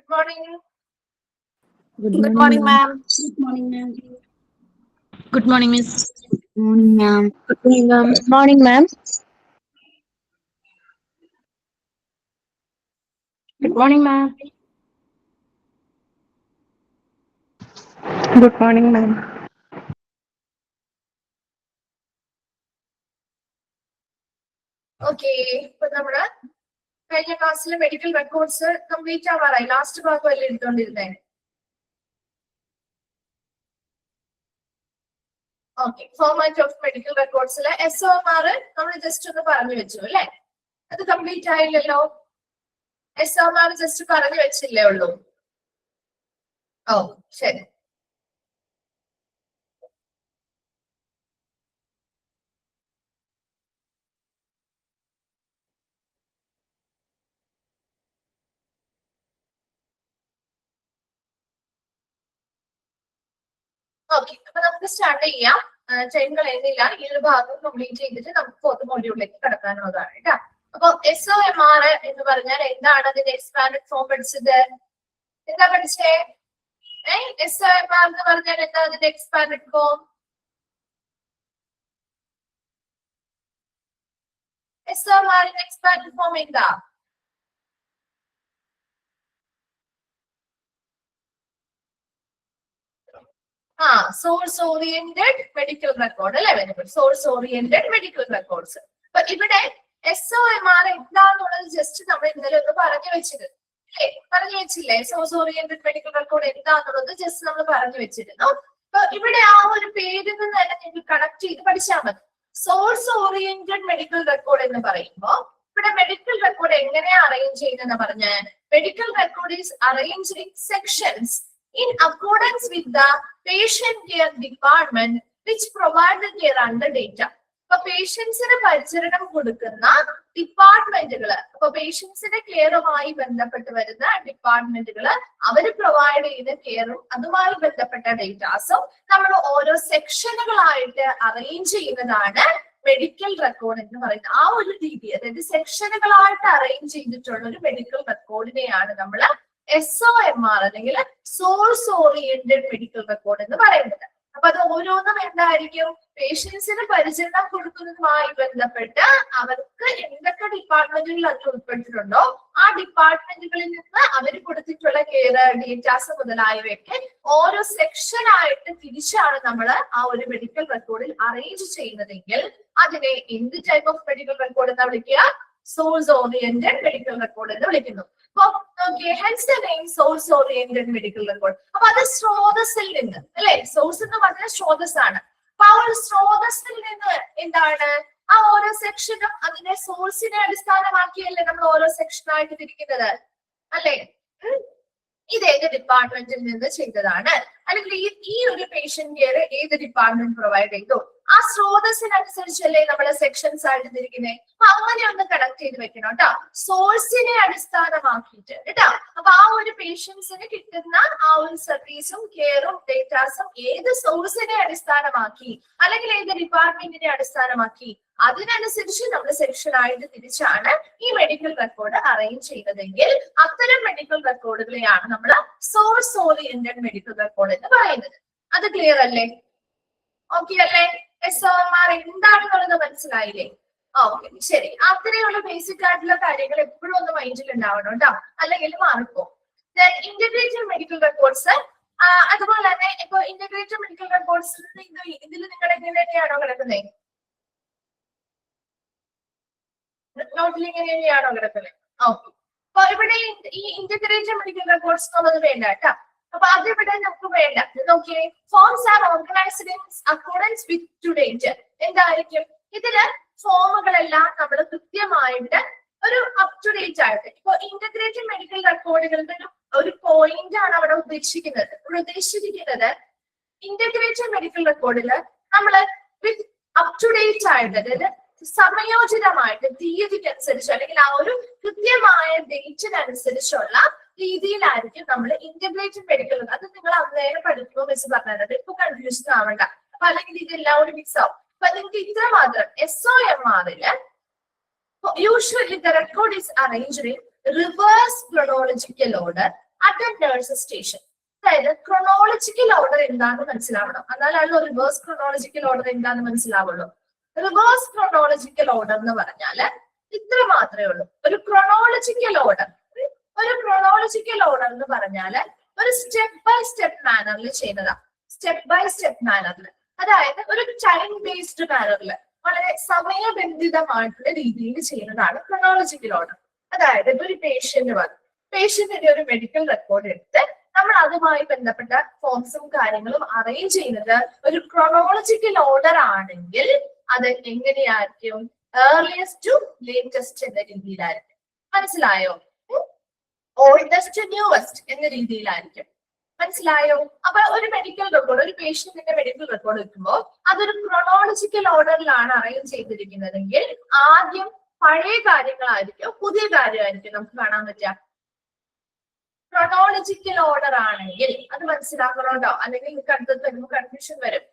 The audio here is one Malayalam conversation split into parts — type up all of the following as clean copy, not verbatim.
Good morning. Good morning, ma'am. Good morning, ma'am. Good morning, miss. Good morning, ma'am. Good morning, ma'am. Good morning, ma'am. Good morning, ma'am. Good morning, ma'am. Okay. ഇപ്പൊ നമ്മള് കഴിഞ്ഞ ക്ലാസ്സിലെ മെഡിക്കൽ റെക്കോർഡ്സ് കംപ്ലീറ്റ് ആവാറായി. ലാസ്റ്റ് ഭാഗമല്ലേ എടുത്തോണ്ടിരുന്നേ? ഓക്കെ. ഫോർമാറ്റ് ഓഫ് മെഡിക്കൽ റെക്കോർഡ്സിലെ SOMR നമ്മൾ ജസ്റ്റ് ഒന്ന് പറഞ്ഞു വെച്ചു അല്ലെ? അത് കംപ്ലീറ്റ് ആയില്ലല്ലോ. SOMR ജസ്റ്റ് പറഞ്ഞു വെച്ചില്ലേ ഉള്ളൂ. ഓ ശരി. ഓക്കെ, അപ്പൊ നമുക്ക് സ്റ്റാർട്ട് ചെയ്യാം. ചെയിൻ കളയുന്നില്ല. ഈ ഒരു ഭാഗം കംപ്ലീറ്റ് ചെയ്തിട്ട് നമുക്ക് ഫോർത്ത് മോഡ്യൂളിലേക്ക് കടക്കാനുള്ളതാണ് കേട്ടോ. അപ്പൊ SOMR എന്ന് പറഞ്ഞാൽ എന്താണ്? അതിന്റെ എക്സ്പാൻഡഡ് ഫോം പഠിച്ചത്? എന്താ പഠിച്ചേ? SOMR എന്ന് പറഞ്ഞാൽ എന്താ അതിന്റെ expanded form? SOMR expanded form എന്താ? സോഴ്സ് ഓറിയന്റഡ് മെഡിക്കൽ റെക്കോർഡ് അല്ലെ? Very good. Source oriented medical records. അപ്പൊ ഇവിടെ SOMR എന്താന്നുള്ളത് ജസ്റ്റ് നമ്മൾ ഇന്നലെ ഒന്ന് പറഞ്ഞു വെച്ചിരുന്നു അല്ലേ? പറഞ്ഞു വെച്ചില്ലേ? സോഴ്സ് ഓറിയന്റഡ് മെഡിക്കൽ റെക്കോർഡ് എന്താന്നുള്ളത് ജസ്റ്റ് നമ്മൾ പറഞ്ഞു വെച്ചിരുന്നു. അപ്പൊ ഇവിടെ ആ ഒരു പേരിൽ നിന്ന് തന്നെ നിങ്ങൾ കണക്ട് ചെയ്ത് പഠിച്ചാൽ മതി. സോഴ്സ് ഓറിയന്റഡ് മെഡിക്കൽ റെക്കോർഡ് എന്ന് പറയുമ്പോ ഇവിടെ മെഡിക്കൽ റെക്കോർഡ് എങ്ങനെയാ അറേഞ്ച് ചെയ്യുന്നതെന്ന് പറഞ്ഞ medical record is arranged in sections in accordance with the patient care department which provide the care under data. അപ്പൊ പേഷ്യൻസിന് പരിചരണം കൊടുക്കുന്ന ഡിപ്പാർട്ട്മെന്റുകള്, അപ്പൊ പേഷ്യൻസിന്റെ കെയറുമായി ബന്ധപ്പെട്ട് വരുന്ന ഡിപ്പാർട്ട്മെന്റുകള് അവർ പ്രൊവൈഡ് ചെയ്യുന്ന കെയറും അതുമായി ബന്ധപ്പെട്ട ഡേറ്റാസും നമ്മൾ ഓരോ സെക്ഷനുകളായിട്ട് അറേഞ്ച് ചെയ്യുന്നതാണ് മെഡിക്കൽ റെക്കോർഡ് എന്ന് പറയുന്നത്. ആ ഒരു രീതി, അതായത് സെക്ഷനുകളായിട്ട് അറേഞ്ച് ചെയ്തിട്ടുള്ള ഒരു മെഡിക്കൽ റെക്കോർഡിനെയാണ് നമ്മൾ SOMR അല്ലെങ്കിൽ സോഴ്സ് ഓറിയന്റഡ് മെഡിക്കൽ റെക്കോർഡ് എന്ന് പറയുന്നത്. അപ്പൊ അത് ഓരോന്നും എന്തായിരിക്കും? പേഷ്യൻസിന് പരിചരണം കൊടുക്കുന്നതുമായി ബന്ധപ്പെട്ട് അവർക്ക് എന്തൊക്കെ ഡിപ്പാർട്ട്മെന്റുകൾ അതിൽ ഉൾപ്പെട്ടിട്ടുണ്ടോ ആ ഡിപ്പാർട്ട്മെന്റുകളിൽ നിന്ന് അവർ കൊടുത്തിട്ടുള്ള കെയർ ഡേറ്റാസ് മുതലായവയൊക്കെ ഓരോ സെക്ഷൻ ആയിട്ട് തിരിച്ചാണ് നമ്മൾ ആ ഒരു മെഡിക്കൽ റെക്കോർഡിൽ അറേഞ്ച് ചെയ്യുന്നതെങ്കിൽ അതിനെ എന്ത് ടൈപ്പ് ഓഫ് മെഡിക്കൽ റെക്കോർഡ് എന്ന് വിളിക്കുക? സോഴ്സ് ഓറിയന്റഡ് മെഡിക്കൽ റെക്കോർഡ് എന്ന് വിളിക്കുന്നു. Hence the name source oriented medical record. അപ്പൊ അത് സ്രോതസ്സിൽ നിന്ന് അല്ലെ? സോഴ്സ് എന്ന് പറഞ്ഞാൽ സ്രോതസ്സാണ്. അപ്പൊ ആ ഒരു സ്രോതസ്സിൽ നിന്ന് എന്താണ് ആ ഓരോ സെക്ഷനും അതിന്റെ സോഴ്സിനെ അടിസ്ഥാനമാക്കിയല്ലേ നമ്മൾ ഓരോ സെക്ഷനായിട്ട് തിരിക്കുന്നത് അല്ലെ? ഇത് ഏത് ഡിപ്പാർട്ട്മെന്റിൽ നിന്ന് ചെയ്തതാണ്, അല്ലെങ്കിൽ ഈ ഒരു പേഷ്യന്റ് കെയർ ഏത് ഡിപ്പാർട്ട്മെന്റ് പ്രൊവൈഡ് ചെയ്തു, ആ സ്രോതസ്സിനനുസരിച്ചല്ലേ നമ്മള് സെക്ഷൻസ് ആയിട്ട് തിരിക്കുന്നത്. അപ്പൊ അങ്ങനെ ഒന്ന് കണക്ട് ചെയ്ത് വെക്കണം കേട്ടോ. സോഴ്സിനെ അടിസ്ഥാനമാക്കിയിട്ട് കേട്ടോ. അപ്പൊ ആ ഒരു പേഷ്യൻസിന് കിട്ടുന്ന ആ ഒരു സർവീസും കെയറും ഡേറ്റാസും ഏത് സോഴ്സിനെ അടിസ്ഥാനമാക്കി അല്ലെങ്കിൽ ഏത് ഡിപ്പാർട്ട്മെന്റിനെ അടിസ്ഥാനമാക്കി അതിനനുസരിച്ച് നമ്മൾ സെക്ഷൻ ആയിട്ട് തിരിച്ചാണ് ഈ മെഡിക്കൽ റെക്കോർഡ് അറേഞ്ച് ചെയ്യുന്നതെങ്കിൽ അത്തരം മെഡിക്കൽ റെക്കോർഡുകളെയാണ് നമ്മൾ സോഴ്സ് ഓറിയന്റഡ് മെഡിക്കൽ റെക്കോർഡ് എന്ന് പറയുന്നത്. അത് ക്ലിയർ അല്ലേ? ഓക്കെ അല്ലേ? SOMR എന്താണെന്നുള്ളത് മനസ്സിലായില്ലേ? ഓക്കെ ശരി. അത്രയുള്ള ബേസിക് ആയിട്ടുള്ള കാര്യങ്ങൾ എപ്പോഴും ഒന്ന് മൈൻഡിൽ ഉണ്ടാവണം കേട്ടോ, അല്ലെങ്കിൽ മാറിപ്പോ. ഇന്റഗ്രേറ്റഡ് മെഡിക്കൽ റെക്കോർഡ്സ്, അതുപോലെ തന്നെ ഇപ്പൊ ഇന്റഗ്രേറ്റഡ് മെഡിക്കൽ റെക്കോർഡ്സ് ഇതിൽ നിങ്ങളുടെ എങ്ങനെയാണോ കിടക്കുന്നത്? നോട്ടിൽ ഇങ്ങനെയാണോ കിടക്കുന്നത്? ഓക്കെ. അപ്പൊ ഇവിടെ ഈ ഇന്റഗ്രേറ്റഡ് മെഡിക്കൽ റെക്കോർഡ്സ് എന്നുള്ളത് വേണ്ട കേട്ടോ. അപ്പൊ അതിവിടെ നമുക്ക് വേണ്ട. നോക്കിയേ, forms are organised in accordance with to date. എന്തായിരിക്കും ഇതില്? ഫോമുകളെല്ലാം നമ്മൾ കൃത്യമായിട്ട് ഒരു അപ് ടു ഡേറ്റ് ആയിട്ട്. ഇപ്പൊ ഇന്റഗ്രേറ്റഡ് മെഡിക്കൽ റെക്കോർഡുകളുടെ ഒരു പോയിന്റ് ആണ് അവിടെ ഉദ്ദേശിച്ചിരിക്കുന്നത്. ഇന്റഗ്രേറ്റഡ് മെഡിക്കൽ റെക്കോർഡില് നമ്മള് വിത്ത് അപ് ടു ഡേറ്റ് ആയിട്ട്, അതായത് സമയോചിതമായിട്ട് തീയതിക്കനുസരിച്ച് അല്ലെങ്കിൽ ആ ഒരു കൃത്യമായ ഡേറ്റിനനുസരിച്ചുള്ള രീതിയിലായിരിക്കും നമ്മൾ ഇന്റഗ്രേറ്റഡ് മെഡിക്കൽ. അത് നിങ്ങൾ അന്നേരം പഠിക്കുമ്പോൾ മിസ് പറഞ്ഞത് ഇപ്പൊ കൺഫ്യൂഷൻ ആവണ്ട. അപ്പൊ അല്ലെങ്കിൽ ഇതെല്ലാം ഒരു മിക്സ് ആവും. അപ്പൊ നിങ്ങൾക്ക് ഇത്ര മാത്രം SOMR-ല് usually the record is arranged in reverse chronological order at a nurse station. അതായത് ക്രോണോളജിക്കൽ ഓർഡർ എന്താണെന്ന് മനസ്സിലാവണം. എന്നാലും റിവേഴ്സ് ക്രോണോളജിക്കൽ ഓർഡർ എന്താണെന്ന് മനസ്സിലാവുള്ളൂ. റിവേഴ്സ് ക്രോണോളജിക്കൽ ഓർഡർ എന്ന് പറഞ്ഞാല് ഇത്ര മാത്രമേ ഉള്ളൂ. ഒരു ക്രോണോളജിക്കൽ ഓർഡർ എന്ന് പറഞ്ഞാല് ഒരു സ്റ്റെപ്പ് ബൈ സ്റ്റെപ്പ് മാനറിൽ ചെയ്യുന്നതാണ്. സ്റ്റെപ്പ് ബൈ സ്റ്റെപ്പ് മാനറിൽ, അതായത് ഒരു ടൈം ബേസ്ഡ് മാനറിൽ, വളരെ സമയബന്ധിതമായിട്ടുള്ള രീതിയിൽ ചെയ്യുന്നതാണ് ക്രോണോളജിക്കൽ ഓർഡർ. അതായത് ഒരു പേഷ്യന്റിന്റെ ഒരു മെഡിക്കൽ റെക്കോർഡ് എടുത്ത് നമ്മൾ അതുമായി ബന്ധപ്പെട്ട ഫോംസും കാര്യങ്ങളും അറേഞ്ച് ചെയ്യുന്നത് ഒരു ക്രോണോളജിക്കൽ ഓർഡർ ആണെങ്കിൽ അത് എങ്ങനെയായിരിക്കും? ഏർലിയസ്റ്റ് ടു ലേറ്റസ്റ്റ് എന്ന രീതിയിലായിരിക്കും. മനസ്സിലായോ? ഓൾഡസ്റ്റ് ടു ന്യൂവസ്റ്റ് എന്ന രീതിയിലായിരിക്കും. മനസ്സിലായോ? അപ്പൊ ഒരു മെഡിക്കൽ റെക്കോർഡ്, ഒരു പേഷ്യന്റിന്റെ മെഡിക്കൽ റെക്കോർഡ് വെക്കുമ്പോൾ അതൊരു ക്രോണോളജിക്കൽ ഓർഡറിലാണ് അറേഞ്ച് ചെയ്തിരിക്കുന്നതെങ്കിൽ ആദ്യം പഴയ കാര്യങ്ങളായിരിക്കും, പുതിയ കാര്യമായിരിക്കും നമുക്ക് കാണാൻ പറ്റുക. ക്രോണോളജിക്കൽ ഓർഡർ ആണെങ്കിൽ അത് മനസ്സിലാക്കണോട്ടോ, അല്ലെങ്കിൽ നിങ്ങൾക്ക് അടുത്തത് വരുമ്പോൾ കൺഫ്യൂഷൻ വരും.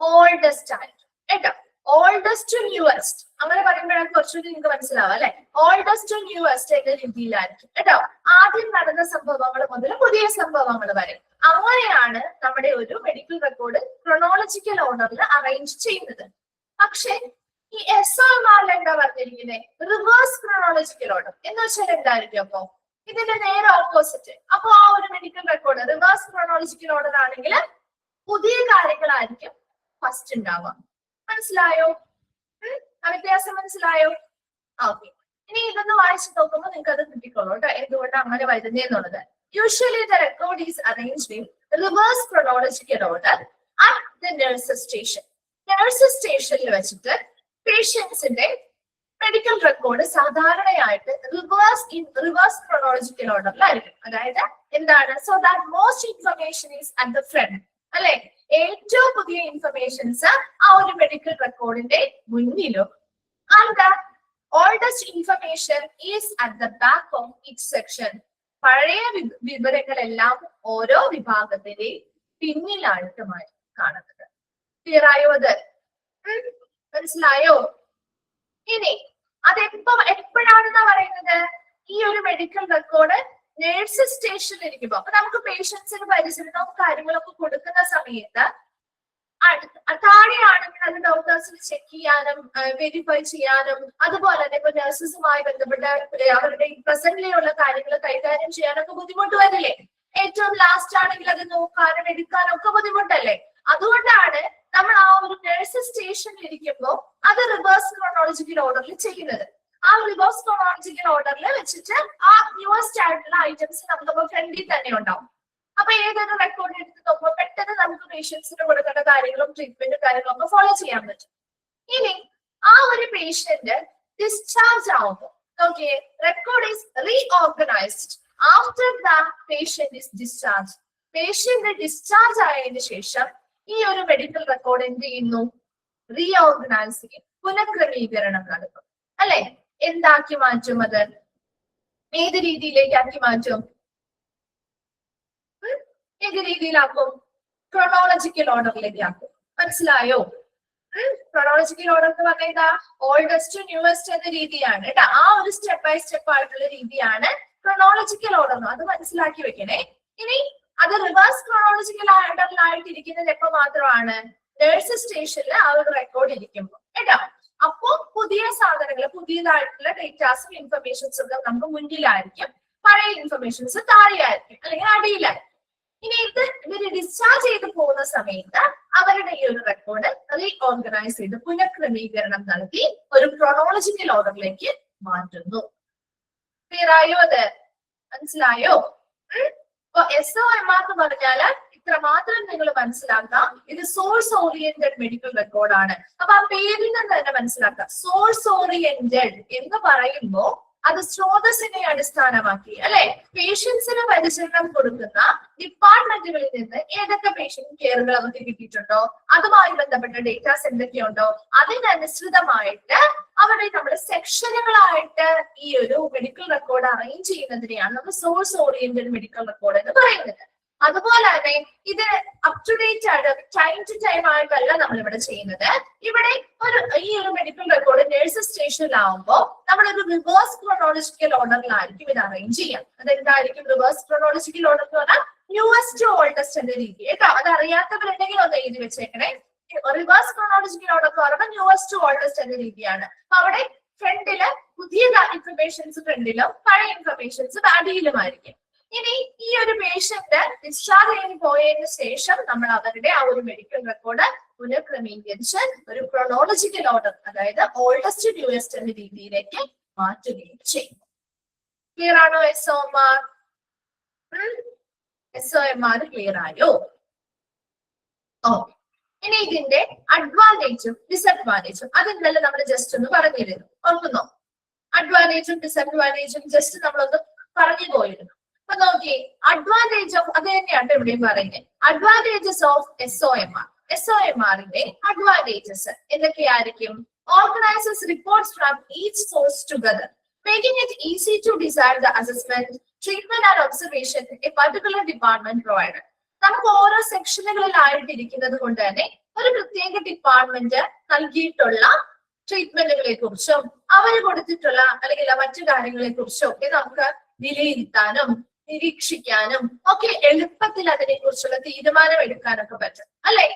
ഓൾഡസ്റ്റ് ആയിരിക്കും കേട്ടോ. ഓൾഡസ്റ്റ് ടു ന്യൂവസ്റ്റ് അങ്ങനെ പറയുമ്പോഴാണ് കുറച്ചുകൂടി നിങ്ങൾക്ക് മനസ്സിലാവും അല്ലെ. ഓൾഡസ്റ്റ് ടു ന്യൂവസ്റ്റ് എന്ന രീതിയിലായിരിക്കും കേട്ടോ. ആദ്യം നടന്ന സംഭവങ്ങൾ മുതൽ പുതിയ സംഭവങ്ങൾ വരെ, അങ്ങനെയാണ് നമ്മുടെ ഒരു മെഡിക്കൽ റെക്കോർഡ് ക്രോണോളജിക്കൽ ഓർഡറിൽ അറേഞ്ച് ചെയ്യുന്നത്. പക്ഷെ ഈ SOMR എന്താ പറഞ്ഞിരിക്കുന്നത്? റിവേഴ്സ് ക്രോണോളജിക്കൽ ഓർഡർ എന്ന് വെച്ചാൽ എന്തായിരിക്കും? അപ്പോ ഇതിന്റെ നേരെ ഓപ്പോസിറ്റ്. അപ്പൊ ആ ഒരു medical record reverse chronological order ആണെങ്കിൽ പുതിയ കാര്യങ്ങളായിരിക്കും ഫസ്റ്റ് ഉണ്ടാവുക. മനസ്സിലായോ? ആ വ്യത്യാസം മനസ്സിലായോ? ഓക്കെ. ഇനി ഇതൊന്ന് വായിച്ചു നോക്കുമ്പോൾ നിങ്ങൾക്ക് അത് കിട്ടിക്കോളൂ കേട്ടോ, എന്തുകൊണ്ട് അങ്ങനെ വരുന്നതെന്നുള്ളത്. Usually the record is arranged in reverse chronological order at the nurse station. Nurse സ്റ്റേഷനിൽ വെച്ചിട്ട് പേഷ്യൻസിന്റെ മെഡിക്കൽ റെക്കോർഡ് സാധാരണയായിട്ട് റിവേഴ്സ് ക്രോണോളജിക്കൽ ഓർഡറിലായിരിക്കും. അതായത് എന്താണ്? So that most information is at the front അല്ലെ. ഏറ്റവും പുതിയ ഇൻഫർമേഷൻസ് ആ ഒരു മെഡിക്കൽ റെക്കോർഡിന്റെ മുന്നിലും, and the oldest information is at the back of each section. പഴയ വിവരങ്ങളെല്ലാം ഓരോ വിഭാഗത്തിന്റെയും പിന്നിലായിട്ടുമായി കാണുന്നത്. ക്ലിയർ ആയോ? അത് മനസ്സിലായോ? ഇനി എപ്പോഴാണെന്നാ പറയുന്നത്? ഈ ഒരു മെഡിക്കൽ റെക്കോർഡ് നേഴ്സ് സ്റ്റേഷനിൽ ഇരിക്കുമ്പോ, അപ്പൊ നമുക്ക് പേഷ്യൻസിന് പരിചരണവും കാര്യങ്ങളൊക്കെ കൊടുക്കുന്ന സമയത്ത് താഴെയാണെങ്കിൽ അത് ഡോക്ടേഴ്സിന് ചെക്ക് ചെയ്യാനും വെരിഫൈ ചെയ്യാനും, അതുപോലെ തന്നെ ഇപ്പൊ നഴ്സസുമായി ബന്ധപ്പെട്ട അവരുടെ പ്രസന്റിലെ ഉള്ള കാര്യങ്ങൾ കൈകാര്യം ചെയ്യാനൊക്കെ ബുദ്ധിമുട്ട് വരില്ലേ? ഏറ്റവും ലാസ്റ്റ് ആണെങ്കിൽ അത് നോക്കാനും എടുക്കാനും ഒക്കെ ബുദ്ധിമുട്ടല്ലേ? അതുകൊണ്ടാണ് നമ്മൾ ആ ഒരു നഴ്സ് സ്റ്റേഷനിൽ ഇരിക്കുമ്പോൾ അത് റിവേഴ്സ് ക്രോണോളജിക്കൽ ഓർഡറിൽ ചെയ്യുന്നത്. ആ റിവേഴ്സ് ക്രോണോളജിക്കൽ ഓർഡറിൽ വെച്ചിട്ട് ആ ന്യൂവസ്റ്റ് ആയിട്ടുള്ള ഐറ്റംസ് നമുക്ക് ഫ്രണ്ടിൽ തന്നെ ഉണ്ടാവും. അപ്പൊ ഏതൊരു റെക്കോർഡ് എടുത്ത് നോക്കുമ്പോൾ പെട്ടെന്ന് നമുക്ക് പേഷ്യൻസിന് കൊടുക്കേണ്ട കാര്യങ്ങളും ട്രീറ്റ്മെന്റ് കാര്യങ്ങളും ഒക്കെ ഫോളോ ചെയ്യാൻ പറ്റും. ഇനി ആ ഒരു പേഷ്യന്റ് ഡിസ്ചാർജ് ആവുമ്പോൾ നോക്കിയേ, record is reorganised after the patient is discharge. Patient discharge ആയതിനു ശേഷം ഈ ഒരു മെഡിക്കൽ റെക്കോർഡ് എന്ത് ചെയ്യുന്നു? റീഓർഗനൈസ് ചെയ്യും, പുനഃക്രമീകരണം നടത്തും അല്ലെ. എന്താക്കി മാറ്റും? അത് ഏത് രീതിയിലേക്ക് ആക്കി മാറ്റും? ഏത് രീതിയിലാക്കും? ക്രോണോളജിക്കൽ ഓർഡറിലേക്ക് ആക്കും. മനസ്സിലായോ? ക്രോണോളജിക്കൽ ഓർഡർ എന്ന് പറഞ്ഞാൽ ഓൾഡസ്റ്റ് ന്യൂവസ്റ്റ് എന്ന രീതിയാണ് കേട്ടോ. ആ ഒരു സ്റ്റെപ്പ് ബൈ സ്റ്റെപ്പ് ആയിട്ടുള്ള രീതിയാണ് ക്രോണോളജിക്കൽ ഓർഡർ. അത് മനസ്സിലാക്കി വെക്കണേ. ഇനി അത് റിവേഴ്സ് ക്രോണോളജിക്കൽ ഓർഡറിലായിട്ടിരിക്കുന്നത് എപ്പോ മാത്രമാണ്? നഴ്സ് സ്റ്റേഷനിൽ ആ ഒരു റെക്കോർഡ് ഇരിക്കുമ്പോൾ കേട്ടോ. അപ്പോ പുതിയ സാധനങ്ങൾ, പുതിയതായിട്ടുള്ള ഡേറ്റാസും ഇൻഫർമേഷൻസും ഒക്കെ നമുക്ക് മുന്നിലായിരിക്കും, പഴയ ഇൻഫർമേഷൻസ് താഴെയായിരിക്കും അല്ലെങ്കിൽ അടിയിലായിരിക്കും. ഇനി ഇവര് ഡിസ്ചാർജ് ചെയ്ത് പോകുന്ന സമയത്ത് അവരുടെ ഈ ഒരു റെക്കോർഡ് റീഓർഗനൈസ് ചെയ്ത് പുനഃക്രമീകരണം നടത്തി ഒരു ക്രോണോളജിക്കൽ ഓർഡറിലേക്ക് മാറ്റുന്നു. ക്ലിയർ ആയോ? അത് മനസ്സിലായോ? അപ്പൊ SOMR എന്ന് പറഞ്ഞാല് ഇത്ര മാത്രം നിങ്ങൾ മനസ്സിലാക്കാം. ഇത് സോഴ്സ് ഓറിയന്റഡ് മെഡിക്കൽ റെക്കോർഡാണ്. അപ്പൊ ആ പേരിൽ നിന്ന് തന്നെ മനസ്സിലാക്കാം. സോഴ്സ് ഓറിയന്റഡ് എന്ന് പറയുമ്പോ അത് സ്രോതസ്സിനെ അടിസ്ഥാനമാക്കി അല്ലെ. പേഷ്യൻസിന് പരിചരണം കൊടുക്കുന്ന ഡിപ്പാർട്ട്മെന്റുകളിൽ നിന്ന് ഏതൊക്കെ പേഷ്യന്റ് കെയറുകൾ അവർക്ക് കിട്ടിയിട്ടുണ്ടോ, അതുമായി ബന്ധപ്പെട്ട ഡേറ്റാസ് എന്തൊക്കെയുണ്ടോ അതിനനുസൃതമായിട്ട് അവരെ നമ്മൾ സെക്ഷനുകളായിട്ട് ഈ ഒരു മെഡിക്കൽ റെക്കോർഡ് അറേഞ്ച് ചെയ്യുന്നതിനെയാണ് നമ്മൾ സോഴ്സ് ഓറിയന്റഡ് മെഡിക്കൽ റെക്കോർഡ് എന്ന് പറയുന്നത്. അതുപോലെ തന്നെ ഇത് അപ് ടു ഡേറ്റ് ആയിട്ട് ടൈം ടു ടൈം ആയിട്ടല്ല നമ്മൾ ഇവിടെ ചെയ്യുന്നത്. ഇവിടെ ഈ ഒരു മെഡിക്കൽ റെക്കോർഡ് നഴ്സ് സ്റ്റേഷനിലാവുമ്പോൾ നമ്മളൊരു റിവേഴ്സ് ക്രോണോളജിക്കൽ ഓർഡറിലായിരിക്കും ഇത് അറേഞ്ച് ചെയ്യാം. അതെന്തായിരിക്കും റിവേഴ്സ് ക്രോണോളജിക്കൽ ഓർഡർ എന്ന് പറഞ്ഞാൽ ന്യൂവസ്റ്റ് ടു ഓൾഡസ്റ്റ് എന്ന രീതി കേട്ടോ. അത് അറിയാത്തവരുണ്ടെങ്കിൽ ഒന്ന് എഴുതി വെച്ചേക്കണേ. റിവേഴ്സ് ക്രോണോളജിക്കൽ ഓർഡർ എന്ന് പറയുമ്പോൾ ന്യൂവസ്റ്റ് ടു ഓൾഡസ്റ്റ് എന്ന രീതിയാണ്. അപ്പൊ അവിടെ ഫ്രണ്ടില് പുതിയ ഇൻഫർമേഷൻസ് ഫ്രണ്ടിലും പഴയ ഇൻഫർമേഷൻസ് ബാഡിയിലുമായിരിക്കും. ഇനി ഈ ഒരു പേഷ്യന്റ് ഡിസ്ചാർജ് ചെയ്ത് പോയതിനു ശേഷം നമ്മൾ അവരുടെ ആ ഒരു മെഡിക്കൽ റെക്കോർഡ് പുനഃക്രമീകരിച്ച് ഒരു ക്രോണോളജിക്കൽ ഓർഡർ, അതായത് ഓൾഡസ്റ്റ് ന്യൂവസ്റ്റ് എന്ന രീതിയിലേക്ക് മാറ്റുകയും ചെയ്യും. ക്ലിയർ ആണോ SOMR? SOMR ക്ലിയർ ആയോ? ഓക്കെ. ഇനി ഇതിന്റെ അഡ്വാൻറ്റേജും ഡിസഡ്വാൻറ്റേജും അതെന്തെല്ലാം നമ്മൾ ജസ്റ്റ് ഒന്ന് പറഞ്ഞിരുന്നു, ഓർക്കുന്നോ? അഡ്വാൻറ്റേജും ഡിസഡ്വാൻറ്റേജും ജസ്റ്റ് നമ്മളൊന്ന് പറഞ്ഞു പോയിരുന്നു. അപ്പൊ നോക്കി, അഡ്വാൻറ്റേജ് ഓഫ് അത് തന്നെയാണ് ഇവിടെയും പറയുന്നത്. അഡ്വാൻറ്റേജസ് ഓഫ് SOMRന്റെ അഡ്വാൻറ്റേജസ് എന്തൊക്കെയായിരിക്കും? Organises reports from each source together, making it easy to decide the assessment, treatment and observation a particular department provider. നമുക്ക് ഓരോ സെക്ഷനുകളിലായിട്ടിരിക്കുന്നത് കൊണ്ട് തന്നെ ഒരു പ്രത്യേക ഡിപ്പാർട്ട്മെന്റ് നൽകിയിട്ടുള്ള ട്രീറ്റ്മെന്റുകളെ കുറിച്ചും അവര് കൊടുത്തിട്ടുള്ള അല്ലെങ്കിൽ മറ്റു കാര്യങ്ങളെ കുറിച്ചും ഒക്കെ നമുക്ക് വിലയിരുത്താനും നിരീക്ഷിക്കാനും ഒക്കെ എളുപ്പത്തിൽ അതിനെ കുറിച്ചുള്ള തീരുമാനം എടുക്കാനൊക്കെ പറ്റും, അല്ലെ?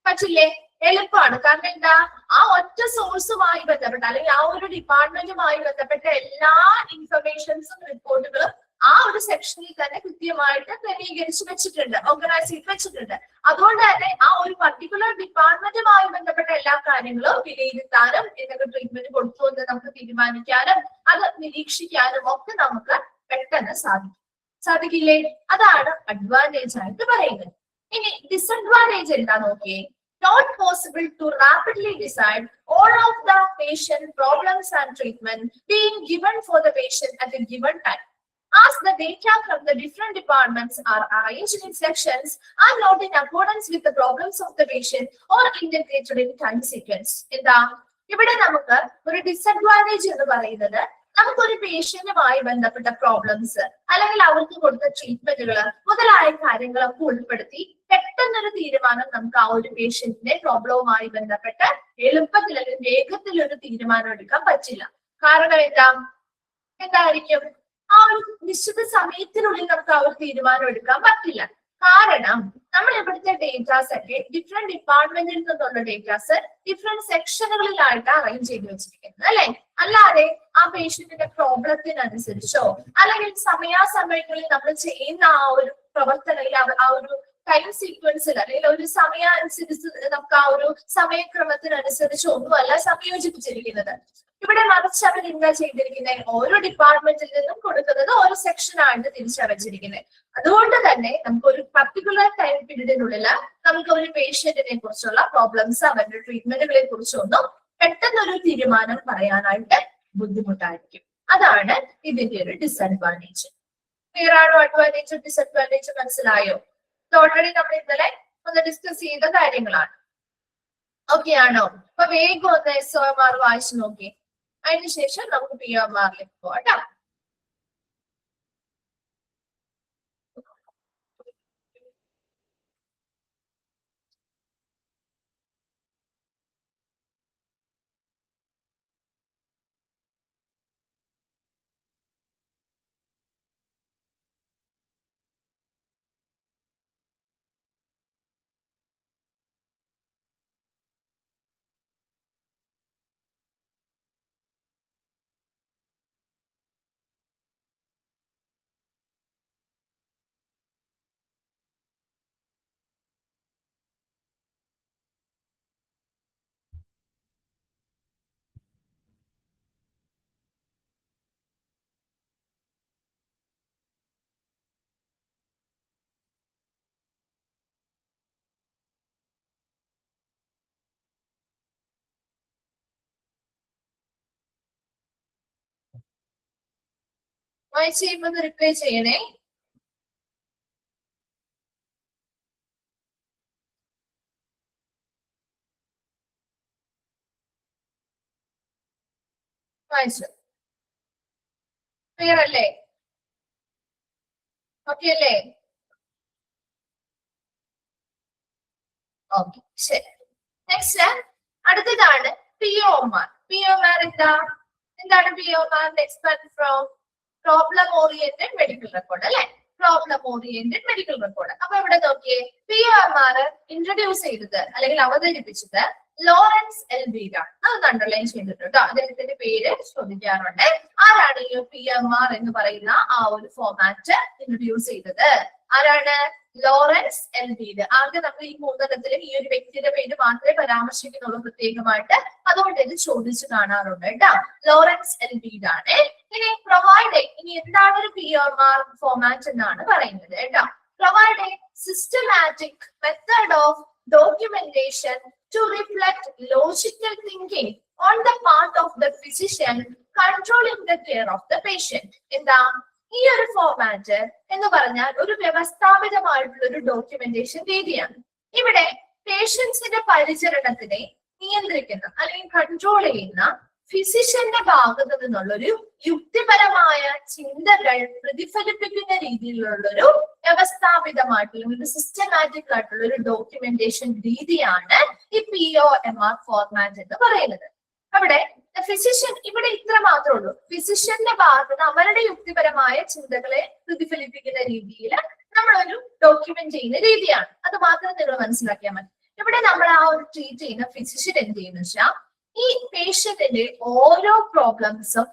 പറ്റില്ലേ? എളുപ്പമാണ്. കാരണം എന്താ, ആ ഒറ്റ സോഴ്സുമായി ബന്ധപ്പെട്ട അല്ലെങ്കിൽ ആ ഒരു ഡിപ്പാർട്ട്മെന്റുമായി ബന്ധപ്പെട്ട എല്ലാ ഇൻഫർമേഷൻസും റിപ്പോർട്ടുകളും ആ ഒരു സെക്ഷനിൽ തന്നെ കൃത്യമായിട്ട് ക്രമീകരിച്ച് വെച്ചിട്ടുണ്ട്, ഓർഗനൈസ് ചെയ്ത് വെച്ചിട്ടുണ്ട്. അതുകൊണ്ട് തന്നെ ആ ഒരു പർട്ടിക്കുലർ ഡിപ്പാർട്ട്മെന്റുമായി ബന്ധപ്പെട്ട എല്ലാ കാര്യങ്ങളും വിലയിരുത്താനും എന്തൊക്കെ ട്രീറ്റ്മെന്റ് കൊടുത്തു എന്ന് നമുക്ക് തീരുമാനിക്കാനും അത് നിരീക്ഷിക്കാനും ഒക്കെ നമുക്ക് പെട്ടെന്ന് സാധിക്കില്ലേ? അതാണ് അഡ്വാൻറ്റേജ് ആയിട്ട് പറയുന്നത്. ഇനി ഡിസഡ്വാൻറ്റേജ് എന്താ നോക്കിയേ. Not possible to rapidly decide all of the patient problems and treatment being given for the patient at a given time, as the data from the different departments are arranged in sections and not in accordance with the problems of the patient or integrated in time sequence. എന്താ ഇവിടെ നമുക്ക് ഒരു ഡിസഡ്വാൻറ്റേജ് എന്ന് പറയുന്നത്, നമുക്കൊരു പേഷ്യന്റുമായി ബന്ധപ്പെട്ട പ്രോബ്ലംസ് അല്ലെങ്കിൽ അവർക്ക് കൊടുത്ത ട്രീറ്റ്മെന്റുകൾ മുതലായ കാര്യങ്ങളൊക്കെ ഉൾപ്പെടുത്തി പെട്ടെന്നൊരു തീരുമാനം നമുക്ക് ആ ഒരു പേഷ്യന്റിന്റെ പ്രോബ്ലവുമായി ബന്ധപ്പെട്ട് എളുപ്പത്തിൽ അല്ലെങ്കിൽ വേഗത്തിൽ ഒരു തീരുമാനം എടുക്കാൻ പറ്റില്ല. കാരണം എന്തായിരിക്കും? ആ ഒരു നിശ്ചിത സമയത്തിനുള്ളിൽ നമുക്ക് ആ ഒരു തീരുമാനം എടുക്കാൻ പറ്റില്ല. കാരണം നമ്മൾ ഇവിടുത്തെ ഡേറ്റാസ് ഒക്കെ ഡിഫറെന്റ് ഡിപ്പാർട്ട്മെന്റിൽ നിന്നുള്ള ഡേറ്റാസ് ഡിഫറെന്റ് സെക്ഷനുകളിലായിട്ട് അറേഞ്ച് ചെയ്ത് വെച്ചിരിക്കുന്നത്, അല്ലെ? അല്ലാതെ ആ പേഷ്യന്റിന്റെ പ്രോബ്ലത്തിനനുസരിച്ചോ അല്ലെങ്കിൽ സമയാസമയങ്ങളിൽ നമ്മൾ ചെയ്യുന്ന ആ ഒരു പ്രവർത്തനയിൽ ആ ഒരു ടൈം സീക്വൻസിൽ അല്ലെങ്കിൽ ഒരു സമയാനുസരിച്ച് നമുക്ക് ആ ഒരു സമയക്രമത്തിനനുസരിച്ച് ഒന്നുമല്ല സംയോജിപ്പിച്ചിരിക്കുന്നത്. ഇവിടെ മറിച്ച് അവർ എന്താ ചെയ്തിരിക്കുന്നത്, ഓരോ ഡിപ്പാർട്ട്മെന്റിൽ നിന്നും കൊടുക്കുന്നത് ഓരോ സെക്ഷനായിട്ട് തിരിച്ചറിച്ചിരിക്കുന്നത്. അതുകൊണ്ട് തന്നെ നമുക്ക് ഒരു പർട്ടിക്കുലർ ടൈം പീരീഡിനുള്ളിൽ നമുക്ക് ഒരു പേഷ്യന്റിനെ കുറിച്ചുള്ള പ്രോബ്ലംസ് അവരുടെ ട്രീറ്റ്മെന്റുകളെ കുറിച്ചൊന്നും പെട്ടെന്നൊരു തീരുമാനം പറയാനായിട്ട് ബുദ്ധിമുട്ടായിരിക്കും. അതാണ് ഇതിന്റെ ഒരു ഡിസഡ്വാൻറ്റേജ്. ക്ലിയർ ആണോ? അഡ്വാൻറ്റേജും ഡിസഡ്വാൻറ്റേജും മനസ്സിലായോ? ഓൾറെഡി നമ്മൾ ഇന്നലെ ഒന്ന് ഡിസ്കസ് ചെയ്ത കാര്യങ്ങളാണ്. ഓക്കെ ആണോ? അപ്പൊ വേഗം ഒന്ന് SOMR വായിച്ചു നോക്കി, അതിനുശേഷം നമുക്ക് POMRലേക്ക് പോകാം. വായിച്ച് ചെയ്യുമ്പോൾ റിപ്ലൈ ചെയ്യണേ. വായിച്ചു. ക്ലിയർ അല്ലേ? ഓക്കെ അല്ലേ? ഓക്കെ, ശരി. നെക്സ്റ്റ് അടുത്തതാണ് POMR. POMR എന്താ? എന്താണ് POMR? Expand from problem oriented medical record അല്ലെ? Problem oriented medical record. അപ്പൊ ഇവിടെ നോക്കിയേ, POMR ഇൻട്രൊഡ്യൂസ് ചെയ്തത് അല്ലെങ്കിൽ അവതരിപ്പിച്ചത് ലോറൻസ് എൽബീഡ് ആണ്. അത് അണ്ടർലൈൻ ചെയ്തിട്ടുണ്ട് കേട്ടോ. അദ്ദേഹത്തിന്റെ പേര് ചോദിക്കാറുണ്ട്. ആരാണ് ഈ PMR എന്ന് പറയുന്ന ആ ഒരു ഫോർമാറ്റ് ഇൻട്രൊഡ്യൂസ് ചെയ്തത്? ആരാണ്? ലോറൻസ് എൽബീഡ്. ആകെ നമ്മൾ ഈ മൂന്നെണ്ണത്തിലും ഈ ഒരു വ്യക്തിയുടെ പേര് മാത്രമേ പരാമർശിക്കുന്നുള്ളൂ പ്രത്യേകമായിട്ട്. അതുകൊണ്ട് ഇത് ചോദിച്ചു കാണാറുണ്ട് കേട്ടോ. ലോറൻസ് എൽബീഡ് ആണ്. ഇനി പ്രൊവൈഡ്, ഇനി എന്താണ് ഒരു PMR ഫോർമാറ്റ് എന്നാണ് പറയുന്നത് കേട്ടോ. Provide A systematic method of documentation to reflect logical thinking on the part of the physician controlling the care of the patient. എന്താ ഈ ഒരു ഫോർമാറ്റ് എന്ന് പറഞ്ഞാൽ? ഒരു വ്യവസ്ഥാപിതമായിട്ടുള്ള ഒരു ഡോക്യുമെന്റേഷൻ രീതിയാണ്. ഇവിടെ പേഷ്യൻസിന്റെ പരിചരണത്തിനെ നിയന്ത്രിക്കുന്ന അല്ലെങ്കിൽ കൺട്രോൾ ചെയ്യുന്ന ഫിസിഷ്യന്റെ ഭാഗത്തു നിന്നുള്ള ഒരു യുക്തിപരമായ ചിന്തകൾ പ്രതിഫലിപ്പിക്കുന്ന രീതിയിലുള്ളൊരു വ്യവസ്ഥാപിതമായിട്ടുള്ള ഒരു സിസ്റ്റമാറ്റിക് ആയിട്ടുള്ള ഒരു ഡോക്യുമെന്റേഷൻ രീതിയാണ് ഈ POMR ഫോർമാറ്റ് എന്ന് പറയുന്നത്. അവിടെ ഫിസിഷ്യൻ, ഇവിടെ ഇത്ര മാത്രമേ ഉള്ളൂ. ഫിസിഷ്യന്റെ ഭാഗത്ത് നിന്ന് അവരുടെ യുക്തിപരമായ ചിന്തകളെ പ്രതിഫലിപ്പിക്കുന്ന രീതിയിൽ നമ്മളൊരു ഡോക്യുമെന്റ് ചെയ്യുന്ന രീതിയാണ്. അത് മാത്രം നിങ്ങൾ മനസ്സിലാക്കിയാൽ മതി. ഇവിടെ നമ്മൾ ആ ഒരു ട്രീറ്റ് ചെയ്യുന്ന ഫിസിഷ്യൻ എന്ത് ചെയ്യുന്ന വെച്ചാൽ ഈ പേഷ്യന്റിന്റെ ഓരോ പ്രോബ്ലംസും